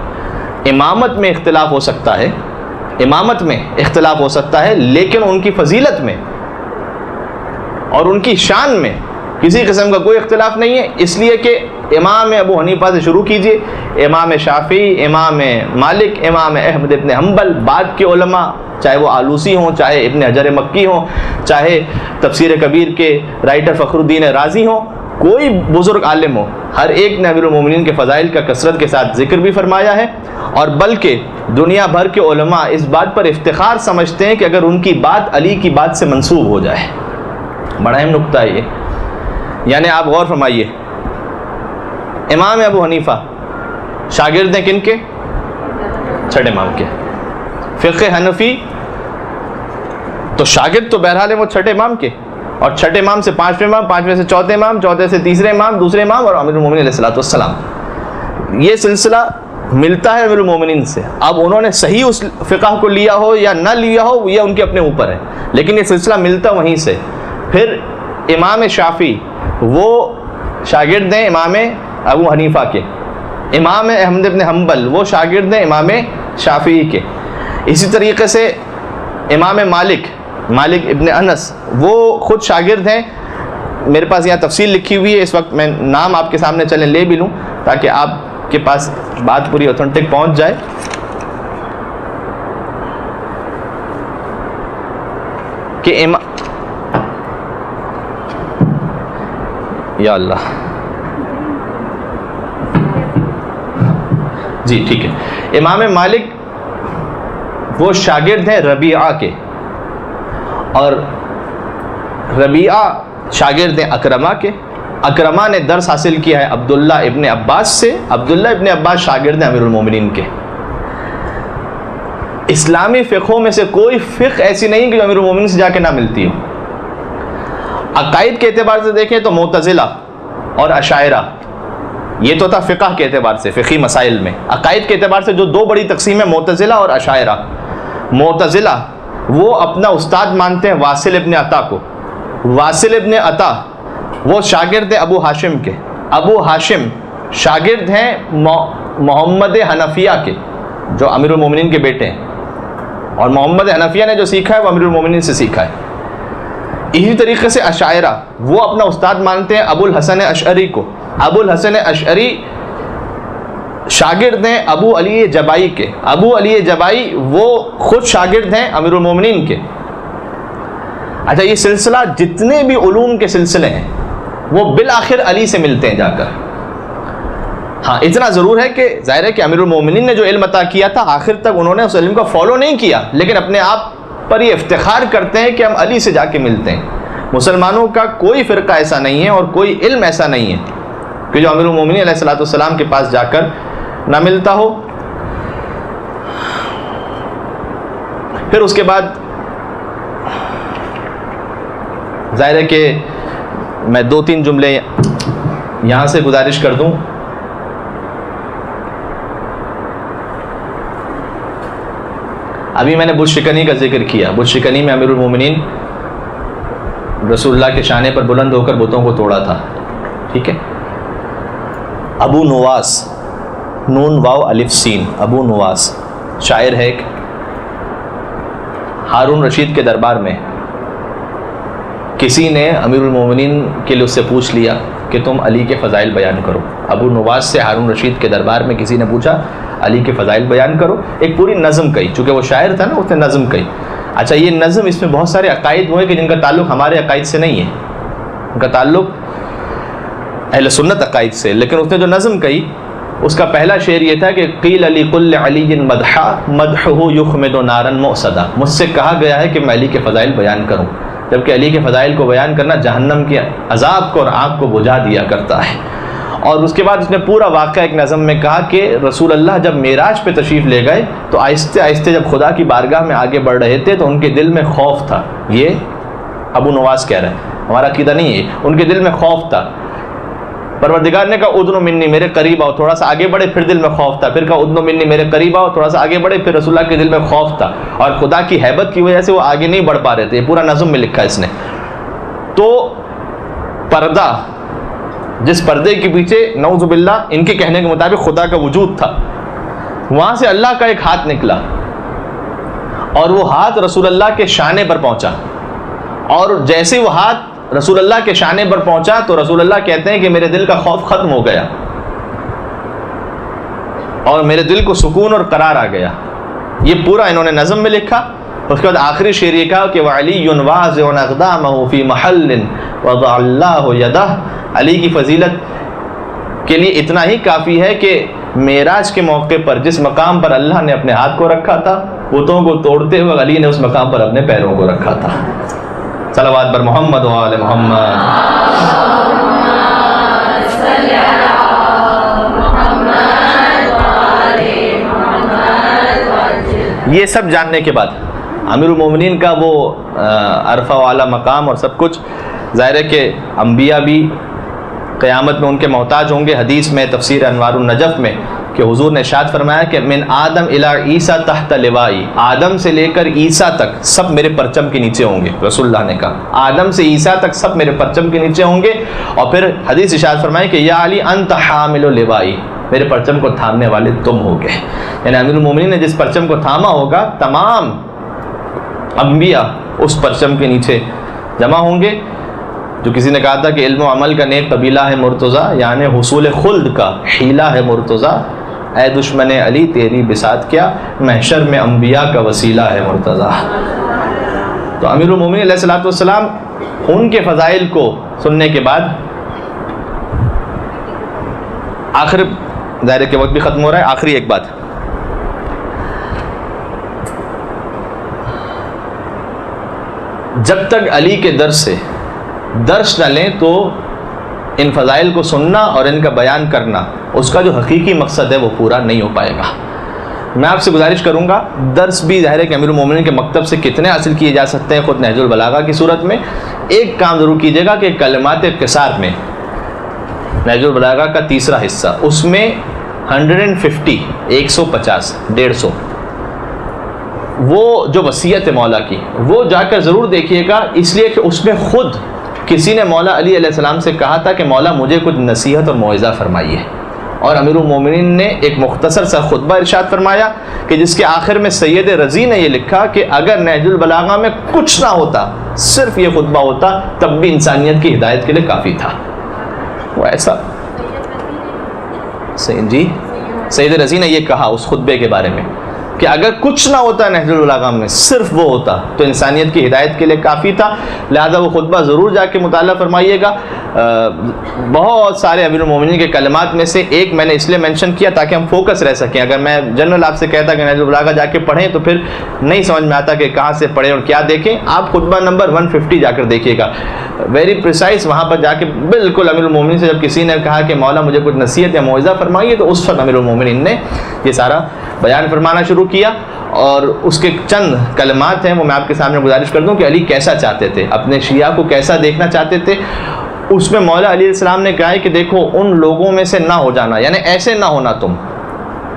امامت میں اختلاف ہو سکتا ہے، امامت میں اختلاف ہو سکتا ہے، لیکن ان کی فضیلت میں اور ان کی شان میں کسی قسم کا کوئی اختلاف نہیں ہے، اس لیے کہ امام ابو حنیفہ سے شروع کیجئے، امام شافعی، امام مالک، امام احمد ابن حنبل، بعد کے علماء چاہے وہ آلوسی ہوں، چاہے ابن حجر مکی ہوں، چاہے تفسیر کبیر کے رائٹر فخر الدین رازی ہوں، کوئی بزرگ عالم ہو، ہر ایک نے امیر المومنین کے فضائل کا کثرت کے ساتھ ذکر بھی فرمایا ہے، اور بلکہ دنیا بھر کے علماء اس بات پر افتخار سمجھتے ہیں کہ اگر ان کی بات علی کی بات سے منسوب ہو جائے۔ بڑا اہم نقطہ ہے یہ، یعنی آپ غور فرمائیے، امام ابو حنیفہ شاگرد ہیں کن کے؟ چھٹے امام کے۔ فقہ حنفی تو شاگرد تو بہرحال ہے وہ چھٹے امام کے، اور چھٹے امام سے پانچویں امام، پانچویں سے چوتھے امام، چوتھے سے تیسرے امام، دوسرے امام اور امیر المومنین علیہ السلام۔ یہ سلسلہ ملتا ہے امیر المومنین سے، اب انہوں نے صحیح اس فقہ کو لیا ہو یا نہ لیا ہو یہ ان کے اپنے اوپر ہے، لیکن یہ سلسلہ ملتا وہیں سے۔ پھر امام شافعی وہ شاگرد ہیں امام ابو حنیفہ کے، امام احمد ابن حنبل وہ شاگرد ہیں امام شافعی کے، اسی طریقے سے امام مالک ابن انس وہ خود شاگرد ہیں۔ میرے پاس یہاں تفصیل لکھی ہوئی ہے، اس وقت میں نام آپ کے سامنے چلیں لے بھی لوں تاکہ آپ کے پاس بات پوری اوتھینٹک پہنچ جائے۔ کہ یا اللہ. جی ٹھیک ہے. امام مالک وہ شاگرد ہیں ربیعہ کے، اور ربیعہ شاگرد ہیں اکرمہ کے. اکرمہ نے درس حاصل کیا ہے عبداللہ ابن عباس سے. عبداللہ ابن عباس شاگرد ہیں امیر المومنین کے. اسلامی فقہوں میں سے کوئی فقہ ایسی نہیں کہ جو امیر المومنین سے جا کے نہ ملتی ہو. عقائد کے اعتبار سے دیکھیں تو معتزلہ اور اشاعرہ، یہ تو تھا فقہ کے اعتبار سے، فقہی مسائل میں. عقائد کے اعتبار سے جو دو بڑی تقسیمیں معتزلہ اور اشاعرہ. معتزلہ وہ اپنا استاد مانتے ہیں واصل ابن عطا کو. واصل ابن عطا وہ شاگرد ہیں ابو ہاشم کے. ابو ہاشم شاگرد ہیں محمد حنفیہ کے جو امیر المومنین کے بیٹے ہیں، اور محمد حنفیہ نے جو سیکھا ہے وہ امیر المومنین سے سیکھا ہے. اسی طریقے سے اشاعرہ وہ اپنا استاد مانتے ہیں ابو الحسن اشعری کو. ابو الحسن اشعری شاگرد ہیں ابو علی جبائی کے. ابو علی جبائی وہ خود شاگرد ہیں امیر المومنین کے. اچھا، یہ سلسلہ جتنے بھی علوم کے سلسلے ہیں وہ بالآخر علی سے ملتے ہیں جا کر. ہاں اتنا ضرور ہے کہ ظاہر ہے کہ امیر المومنین نے جو علم عطا کیا تھا آخر تک انہوں نے اس علم کو فالو نہیں کیا، لیکن اپنے آپ پر یہ افتخار کرتے ہیں کہ ہم علی سے جا کے ملتے ہیں. مسلمانوں کا کوئی فرقہ ایسا نہیں ہے اور کوئی علم ایسا نہیں ہے کہ جو امیر المومنین علیہ الصلوۃ والسلام کے پاس جا کر نہ ملتا ہو. پھر اس کے بعد ظاہر ہے کہ میں 2-3 جملے یہاں سے گزارش کر دوں. ابھی میں نے بت شکنی کا ذکر کیا. بت شکنی میں امیر المومنین رسول اللہ کے شانے پر بلند ہو کر بتوں کو توڑا تھا. ٹھیک ہے. ابو نواس، نون واو الف سین، ابو نواس شاعر ہے ایک. ہارون رشید کے دربار میں کسی نے امیر المومنین کے لیے اس سے پوچھ لیا کہ تم علی کے فضائل بیان کرو. ابو نواس سے ہارون رشید کے دربار میں کسی نے پوچھا علی کے فضائل بیان کرو. ایک پوری نظم کہی، چونکہ وہ شاعر تھا نا، اس نے نظم کہی. اچھا، یہ نظم اس میں بہت سارے عقائد ہوئے کہ جن کا تعلق ہمارے عقائد سے نہیں ہے، ان کا تعلق اہل سنت عقائد سے. لیکن اس نے جو نظم کہی اس کا پہلا شعر یہ تھا کہ قیل علی کل علی مدحا مدحہ یخمد نارا مؤصدا. مجھ سے کہا گیا ہے کہ میں علی کے فضائل بیان کروں، جبکہ علی کے فضائل کو بیان کرنا جہنم کے عذاب کو اور آگ کو بجھا دیا کرتا ہے. اور اس کے بعد اس نے پورا واقعہ ایک نظم میں کہا کہ رسول اللہ جب معراج پہ تشریف لے گئے تو آہستہ آہستہ جب خدا کی بارگاہ میں آگے بڑھ رہے تھے تو ان کے دل میں خوف تھا. یہ ابو نواس کہہ رہے ہیں، ہمارا عقیدہ نہیں ہے. ان کے دل میں خوف تھا. پروردگار نے کہا ادنو منی، میرے قریب آؤ. تھوڑا سا آگے بڑھے، پھر دل میں خوف تھا. پھر کہا ادنو منی، میرے قریب آؤ. تھوڑا سا آگے بڑھے، پھر رسول اللہ کے دل میں خوف تھا. اور خدا کی ہیبت کی وجہ سے وہ آگے نہیں بڑھ پا رہے تھے. یہ پورا نظم میں لکھا ہے اس نے. تو پردہ، جس پردے کے پیچھے نعوذ باللہ ان کے کہنے کے مطابق خدا کا وجود تھا، وہاں سے اللہ کا ایک ہاتھ نکلا اور وہ ہاتھ رسول اللہ کے شانے پر پہنچا. اور جیسے وہ ہاتھ رسول اللہ کے شانے پر پہنچا تو رسول اللہ کہتے ہیں کہ میرے دل کا خوف ختم ہو گیا اور میرے دل کو سکون اور قرار آ گیا. یہ پورا انہوں نے نظم میں لکھا. اس کے بعد آخری شعر یہ کہا کہ وَعَلِيٌّ وَاضِعٌ أَقْدَامَهُ فِي مَحَلٍّ وَضَعَ اللَّهُ يَدَهُ. علی کی فضیلت کے لیے اتنا ہی کافی ہے کہ معراج کے موقع پر جس مقام پر اللہ نے اپنے ہاتھ کو رکھا تھا، بتوں کو توڑتے ہوئے علی نے اس مقام پر اپنے پیروں کو رکھا تھا. صلوات بر محمد و آل محمد. یہ سب جاننے کے بعد امیر المومنین کا وہ عرفہ والا مقام اور سب کچھ، ظاہر ہے کہ انبیاء بھی قیامت میں ان کے محتاج ہوں گے. حدیث میں تفسیر انوار النجف میں کہ حضور نے ارشاد فرمایا کہ من آدم الی عیسیٰ تحت لوائی، آدم سے لے کر عیسیٰ تک سب میرے پرچم کے نیچے ہوں گے. رسول اللہ نے کہا آدم سے عیسیٰ تک سب میرے پرچم کے نیچے ہوں گے. اور پھر حدیث ارشاد فرمایا کہ یا علی انت حامل لوائی، میرے پرچم کو تھامنے والے تم ہو گے. یعنی امیر المومنین نے جس پرچم کو تھاما ہوگا تمام انبیاء اس پرچم کے نیچے جمع ہوں گے. جو کسی نے کہا تھا کہ علم و عمل کا نیک قبیلہ ہے مرتضیٰ، یعنی حصول خلد کا حیلہ ہے مرتضیٰ. اے دشمن علی تیری بساط کیا، محشر میں انبیاء کا وسیلہ ہے مرتضیٰ. تو امیر المومنین علیہ الصلوۃ والسلام ان کے فضائل کو سننے کے بعد آخر ظاہر کے وقت بھی ختم ہو رہا ہے، آخری ایک بات، جب تک علی کے درس سے درس نہ لیں تو ان فضائل کو سننا اور ان کا بیان کرنا، اس کا جو حقیقی مقصد ہے وہ پورا نہیں ہو پائے گا۔ میں آپ سے گزارش کروں گا، درس بھی ظاہر ہے کہ امیر المومنین کے مکتب سے کتنے حاصل کیے جا سکتے ہیں خود نہج البلاغہ کی صورت میں، ایک کام ضرور کیجیے گا کہ کلمات قصار میں نہج البلاغہ کا تیسرا حصہ، اس میں 150 150 150 وہ جو وصیت ہے مولا کی، وہ جا کر ضرور دیکھیے گا، اس لیے کہ اس میں خود کسی نے مولا علی علیہ السلام سے کہا تھا کہ مولا مجھے کچھ نصیحت اور موعظہ فرمائیے، اور امیر المومنین نے ایک مختصر سا خطبہ ارشاد فرمایا کہ جس کے آخر میں سید رضی نے یہ لکھا کہ اگر نہج البلاغہ میں کچھ نہ ہوتا، صرف یہ خطبہ ہوتا، تب بھی انسانیت کی ہدایت کے لیے کافی تھا۔ وہ ایسا جی سید رضی نے یہ کہا اس خطبے کے بارے میں کہ اگر کچھ نہ ہوتا نہج البلاغہ میں، صرف وہ ہوتا تو انسانیت کی ہدایت کے لیے کافی تھا، لہذا وہ خطبہ ضرور جا کے مطالعہ فرمائیے گا۔ بہت سارے امیر المومنین کے کلمات میں سے ایک میں نے اس لیے مینشن کیا تاکہ ہم فوکس رہ سکیں، اگر میں جنرل آپ سے کہتا کہ نہج البلاغہ جا کے پڑھیں تو پھر نہیں سمجھ میں آتا کہ کہاں سے پڑھیں اور کیا دیکھیں۔ آپ خطبہ نمبر 150 جا کر دیکھیے گا، ویری پریسائز، وہاں پر جا کے بالکل امیر المومنین سے جب کسی نے کہا کہ مولا مجھے کچھ نصیحت یا موعظہ فرمائیے تو اس وقت امیر المومنین نے یہ سارا بیان فرمانا شروع کیا، اور اس کے چند کلمات ہیں وہ میں آپ کے سامنے گزارش کر دوں کہ علی کیسا چاہتے تھے، اپنے شیعہ کو کیسا دیکھنا چاہتے تھے۔ اس میں مولا علی علیہ السلام نے کہا ہے کہ دیکھو ان لوگوں میں سے نہ ہو جانا، یعنی ایسے نہ ہونا تم،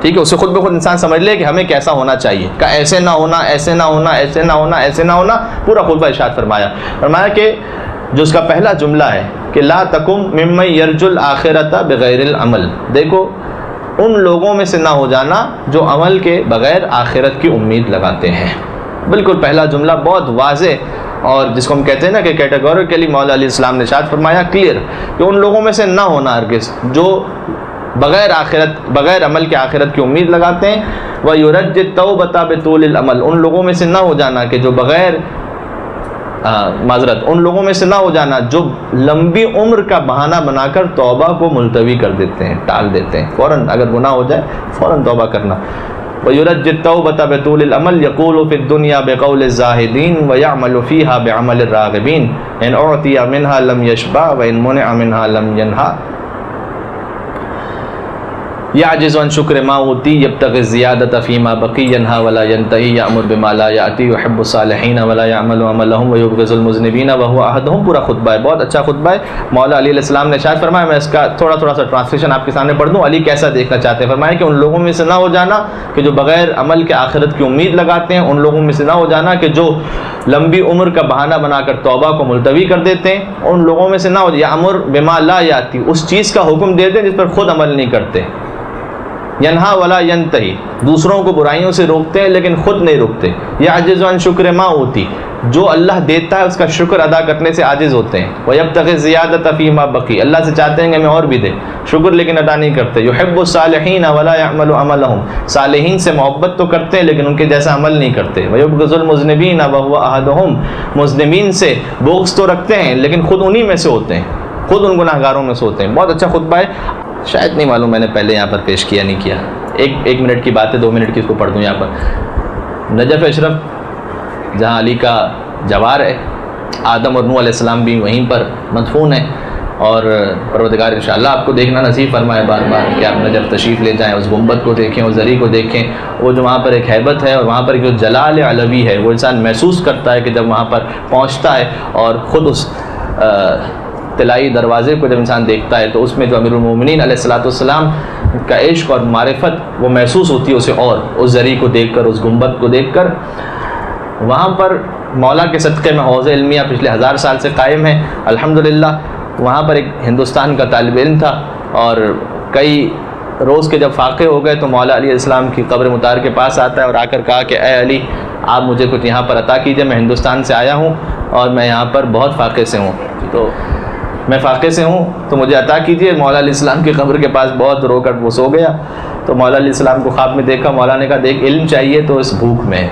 ٹھیک ہے، اسے خود بخود انسان سمجھ لے کہ ہمیں کیسا ہونا چاہیے، کہ ایسے نہ ہونا، ایسے نہ ہونا، ایسے نہ ہونا، ایسے نہ ہونا، پورا خطبہ ارشاد فرمایا کہ جو اس کا پہلا جملہ ہے کہ لا تکم ممن یرجو الآخرۃ بغیر العمل، دیکھو ان لوگوں میں سے نہ ہو جانا جو عمل کے بغیر آخرت کی امید لگاتے ہیں۔ بالکل پہلا جملہ بہت واضح، اور جس کو ہم کہتے ہیں نا کہ کیٹیگوریکلی مولا علیہ السلام نے ارشاد فرمایا کلیئر کہ ان لوگوں میں سے نہ ہونا ہرگز جو بغیر عمل کے آخرت کی امید لگاتے ہیں۔ وَيُرَجِّ التَّوْبَةَ بِطُولِ الْعَمَلِ، ان لوگوں میں سے نہ ہو جانا کہ جو ان لوگوں میں سے نہ ہو جانا جو لمبی عمر کا بہانہ بنا کر توبہ کو ملتوی کر دیتے ہیں، ٹال دیتے ہیں، فوراً اگر گناہ ہو جائے فوراً توبہ کرنا۔ وَيُرَجِّ التَّوْبَةَ بِطُولِ الْعَمَلِ يَقُولُ فِي الدُّنْيَا بِقَوْلِ الزَّاهِدِينَ وَيَعْمَلُ فِيهَا بِعَمَلِ الرَّاغِبِينَ إِنْ أُعْطِيَ مِنْهَا لَمْ يَشْبَعْ وَإِنْ مُنِعَ مِنْهَا لَمْ يَنْهَ يعجز عن شکر ما اوتی یبتغی الزیادۃ فیما بقی ینہا ولا ینتہی یأمر بما لا یأتی یحب الصالحین ولا یعمل عملهم ویبغض المذنبین وهو احدهم، پورا خطبہ ہے، بہت اچھا خطبہ ہے۔ مولا علی علیہ السلام نے ارشاد فرمایا، میں اس کا تھوڑا سا ٹرانسلیشن آپ کے سامنے پڑھ دوں، علی کیسا دیکھنا چاہتے ہیں، فرمایا کہ ان لوگوں میں سے نہ ہو جانا کہ جو بغیر عمل کے آخرت کی امید لگاتے ہیں، ان لوگوں میں سے نہ ہو جانا کہ جو لمبی عمر کا بہانہ بنا کر توبہ کو ملتوی کر دیتے ہیں، ان لوگوں میں سے نہ ہو یأمر بما لا یأتی، اس چیز کا حکم دیتے ہیں جس پر خود عمل نہیں کرتے، ینہا ولا ینتہی، دوسروں کو برائیوں سے روکتے ہیں لیکن خود نہیں روکتے، یعجز عن شکر ما اوتی، جو اللہ دیتا ہے اس کا شکر ادا کرنے سے عاجز ہوتے ہیں، ویبتغی الزیادۃ فیما بقی، اللہ سے چاہتے ہیں کہ ہمیں اور بھی دے شکر لیکن ادا نہیں کرتے، یحب الصالحین ولا یعمل عملهم، صالحین سے محبت تو کرتے ہیں لیکن ان کے جیسا عمل نہیں کرتے، ویبغض المذنبین وهو احدهم، مذنبین سے بغض تو رکھتے ہیں لیکن خود انہی میں سے ہوتے ہیں، خود ان گناہگاروں میں سے ہوتے ہیں۔ بہت اچھا خطبہ ہے، شاید نہیں معلوم میں نے پہلے یہاں پر پیش کیا نہیں کیا، ایک منٹ کی بات ہے، 2 منٹ کی اس کو پڑھ دوں یہاں پر۔ نجف اشرف جہاں علی کا جوار ہے، آدم اور نوح علیہ السلام بھی وہیں پر مدفون ہیں، اور پروردگار انشاءاللہ آپ کو دیکھنا نصیب فرمائے بار بار کہ آپ نجف تشریف لے جائیں، اس گنبد کو دیکھیں، اس زری کو دیکھیں، وہ جو وہاں پر ایک ہیبت ہے اور وہاں پر جو جلال علوی ہے وہ انسان محسوس کرتا ہے کہ جب وہاں پر پہنچتا ہے اور خود اس طلائی دروازے کو جب انسان دیکھتا ہے تو اس میں جو امیر المومنین علیہ الصلوۃ والسلام کا عشق اور معرفت وہ محسوس ہوتی ہے اسے، اور اس زری کو دیکھ کر، اس گنبد کو دیکھ کر۔ وہاں پر مولا کے صدقے میں حوض علمیہ پچھلے 1000 سال سے قائم ہے الحمدللہ۔ وہاں پر ایک ہندوستان کا طالب علم تھا، اور کئی روز کے جب فاقے ہو گئے تو مولا علیہ السلام کی قبر مطہر کے پاس آتا ہے اور آ کر کہا کہ اے علی، آپ مجھے کچھ یہاں پر عطا کیجئے، میں ہندوستان سے آیا ہوں اور میں یہاں پر بہت فاقے سے ہوں، تو میں فاقے سے ہوں تو مجھے عطا کیجئے۔ مولا علیہ السلام کی قبر کے پاس بہت رو کر وہ سو گیا، تو مولا علیہ السلام کو خواب میں دیکھا، مولا نے کہا دیکھ علم چاہیے تو اس بھوک میں،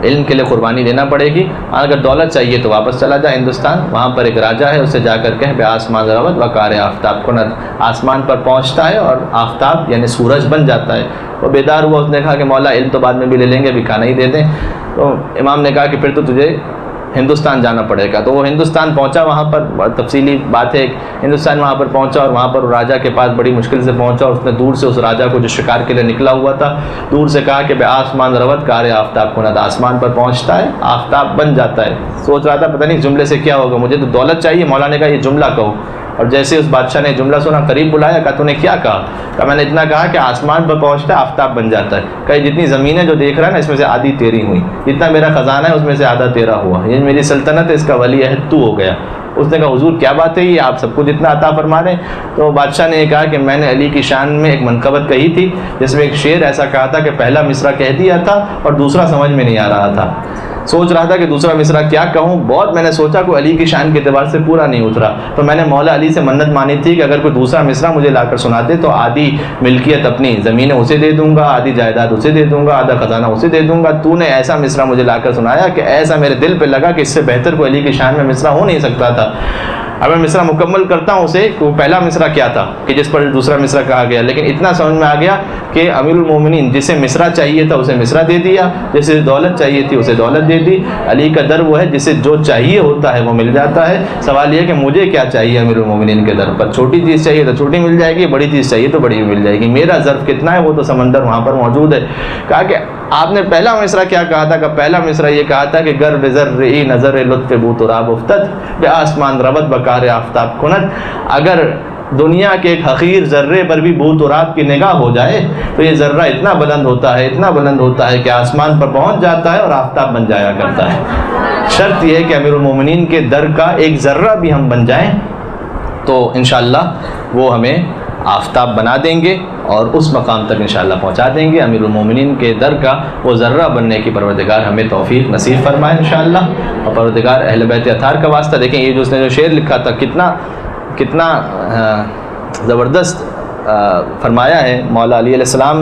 علم کے لیے قربانی دینا پڑے گی. اگر دولت چاہیے تو واپس چلا جائے ہندوستان, وہاں پر ایک راجا ہے, اسے جا کر کہ بے آسمان روت وقار آفتاب کنت, آسمان پر پہنچتا ہے اور آفتاب یعنی سورج بن جاتا ہے. وہ بیدار ہوا, اس نے کہا کہ مولا علم تو بعد میں بھی لے لیں گے, ابھی کھانا ہی دے دیں. تو امام نے کہا کہ پھر تو تجھے ہندوستان جانا پڑے گا. تو وہ ہندوستان پہنچا, وہاں پر تفصیلی بات ہے, ہندوستان وہاں پر پہنچا اور وہاں پر راجا کے پاس بڑی مشکل سے پہنچا, اور اس نے دور سے اس راجا کو جو شکار کے لیے نکلا ہوا تھا دور سے کہا کہ بے آسمان روت کار آفتاب کنت, آسمان پر پہنچتا ہے آفتاب بن جاتا ہے. سوچ رہا تھا پتہ نہیں جملے سے کیا ہوگا, مجھے تو دولت چاہیے. مولا نے کہا یہ جملہ کہو, اور جیسے اس بادشاہ نے جملہ سنا قریب بلایا, کہا تو نے کیا کہا؟ کہا میں نے اتنا کہا کہ آسمان پر پہنچتا ہے آفتاب بن جاتا ہے. کہا جتنی زمینیں جو دیکھ رہا ہے نا اس میں سے آدھی تیری ہوئی, جتنا میرا خزانہ ہے اس میں سے آدھا تیرا ہوا, یہ میری سلطنت ہے, اس کا ولی عہد تو ہو گیا. اس نے کہا حضور کیا بات ہے یہ, آپ سب کو جتنا عطا فرما رہے ہیں؟ تو بادشاہ نے یہ کہا کہ میں نے علی کی شان میں ایک منقبت کہی تھی, جس میں ایک شعر ایسا کہا تھا کہ پہلا مصرع کہہ دیا تھا اور دوسرا سمجھ میں نہیں آ رہا تھا. سوچ رہا تھا کہ دوسرا مصرع کیا کہوں, بہت میں نے سوچا کوئی علی کی شان کے اعتبار سے پورا نہیں اترا. تو میں نے مولا علی سے منت مانی تھی کہ اگر کوئی دوسرا مصرع مجھے لا کر سناتے تو آدھی ملکیت اپنی زمینیں اسے دے دوں گا, آدھی جائیداد اسے دے دوں گا, آدھا خزانہ اسے دے دوں گا. تو نے ایسا مصرع مجھے لا کر سنایا کہ ایسا میرے دل پہ لگا کہ اس سے بہتر کوئی علی کی شان میں مصرع ہو نہیں سکتا تھا. اب میں مصرع مکمل کرتا ہوں اسے کہ وہ پہلا مصرع کیا تھا کہ جس پر دوسرا مصرع کہا گیا, لیکن اتنا سمجھ میں آ گیا کہ امیر المومنین جسے مصرع چاہیے تھا اسے مصرع دے دیا, جسے دولت چاہیے تھی اسے دولت دے دی. علی کا در وہ ہے جسے جو چاہیے ہوتا ہے وہ مل جاتا ہے. سوال یہ کہ مجھے کیا چاہیے امیر المومنین کے در پر؟ چھوٹی چیز چاہیے تو چھوٹی مل جائے گی, بڑی چیز چاہیے تو بڑی بھی مل جائے گی. میرا ظرف کتنا ہے وہ تو سمندر وہاں پر موجود ہے. کہا کہ آپ نے پہلا مصرع کیا کہا تھا؟ کہ پہلا مصرع یہ کہا تھا کہ گر بذرعی نظر لطف بو تراب افتد بے آسمان ربت بکار آفتاب کنت. اگر دنیا کے ایک حقیر ذرے پر بھی بو تراب کی نگاہ ہو جائے تو یہ ذرہ اتنا بلند ہوتا ہے, اتنا بلند ہوتا ہے کہ آسمان پر پہنچ جاتا ہے اور آفتاب بن جایا کرتا ہے. شرط یہ ہے کہ امیر المومنین کے در کا ایک ذرہ بھی ہم بن جائیں تو انشاءاللہ وہ ہمیں آفتاب بنا دیں گے اور اس مقام تک انشاءاللہ پہنچا دیں گے. امیر المومنین کے در کا وہ ذرہ بننے کی پروردگار ہمیں توفیق نصیب فرمائے انشاءاللہ. اور پروردگار اہل بیت اطہار کا واسطہ, دیکھیں یہ جو اس نے جو شعر لکھا تھا کتنا زبردست فرمایا ہے. مولا علی علیہ السلام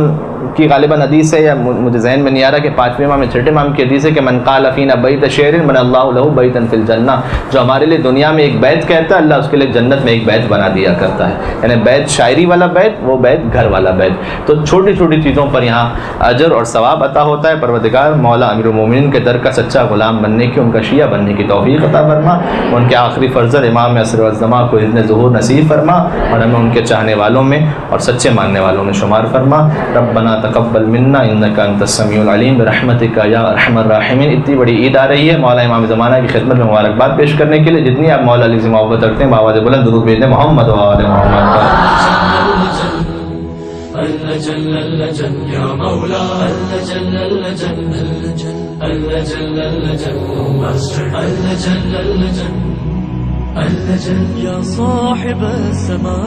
کی غالباً حدیث ہے, یا مجھے ذہن میں نہیں آ رہا کہ 5ویں امام یا 6ٹھے امام کی حدیث ہے کہ من قال فینا بیت شعر من اللہ لہ بیتا فی الجنہ, جو ہمارے لیے دنیا میں ایک بیت کہتا ہے اللہ اس کے لیے جنت میں ایک بیت بنا دیا کرتا ہے. یعنی بیت شاعری والا بیت, وہ بیت گھر والا بیت. تو چھوٹی چھوٹی چیزوں پر یہاں اجر اور ثواب عطا ہوتا ہے. پروردگار مولا امیر المومنین کے در کا سچا غلام بننے کی, ان کا شیعہ بننے کی توفیق عطا فرما. ان کے آخری فرزند امام عصر والزماں کو اذن ظہور نصیب فرما, اور ہمیں ان کے چاہنے والوں میں اور سچے ماننے والوں میں شمار فرما. ربنا تقبل منا انک انت السمیع العلیم برحمتک یا ارحم الراحمین. اتنی بڑی عید آ رہی ہے, مولا امام زمانہ کی خدمت میں مبارکباد پیش کرنے کے لیے جتنی آپ مولا علی سے محبت رکھتے ہیں بآواز بلند درود بھیجیں محمد و آل محمد. يا صاحب السماء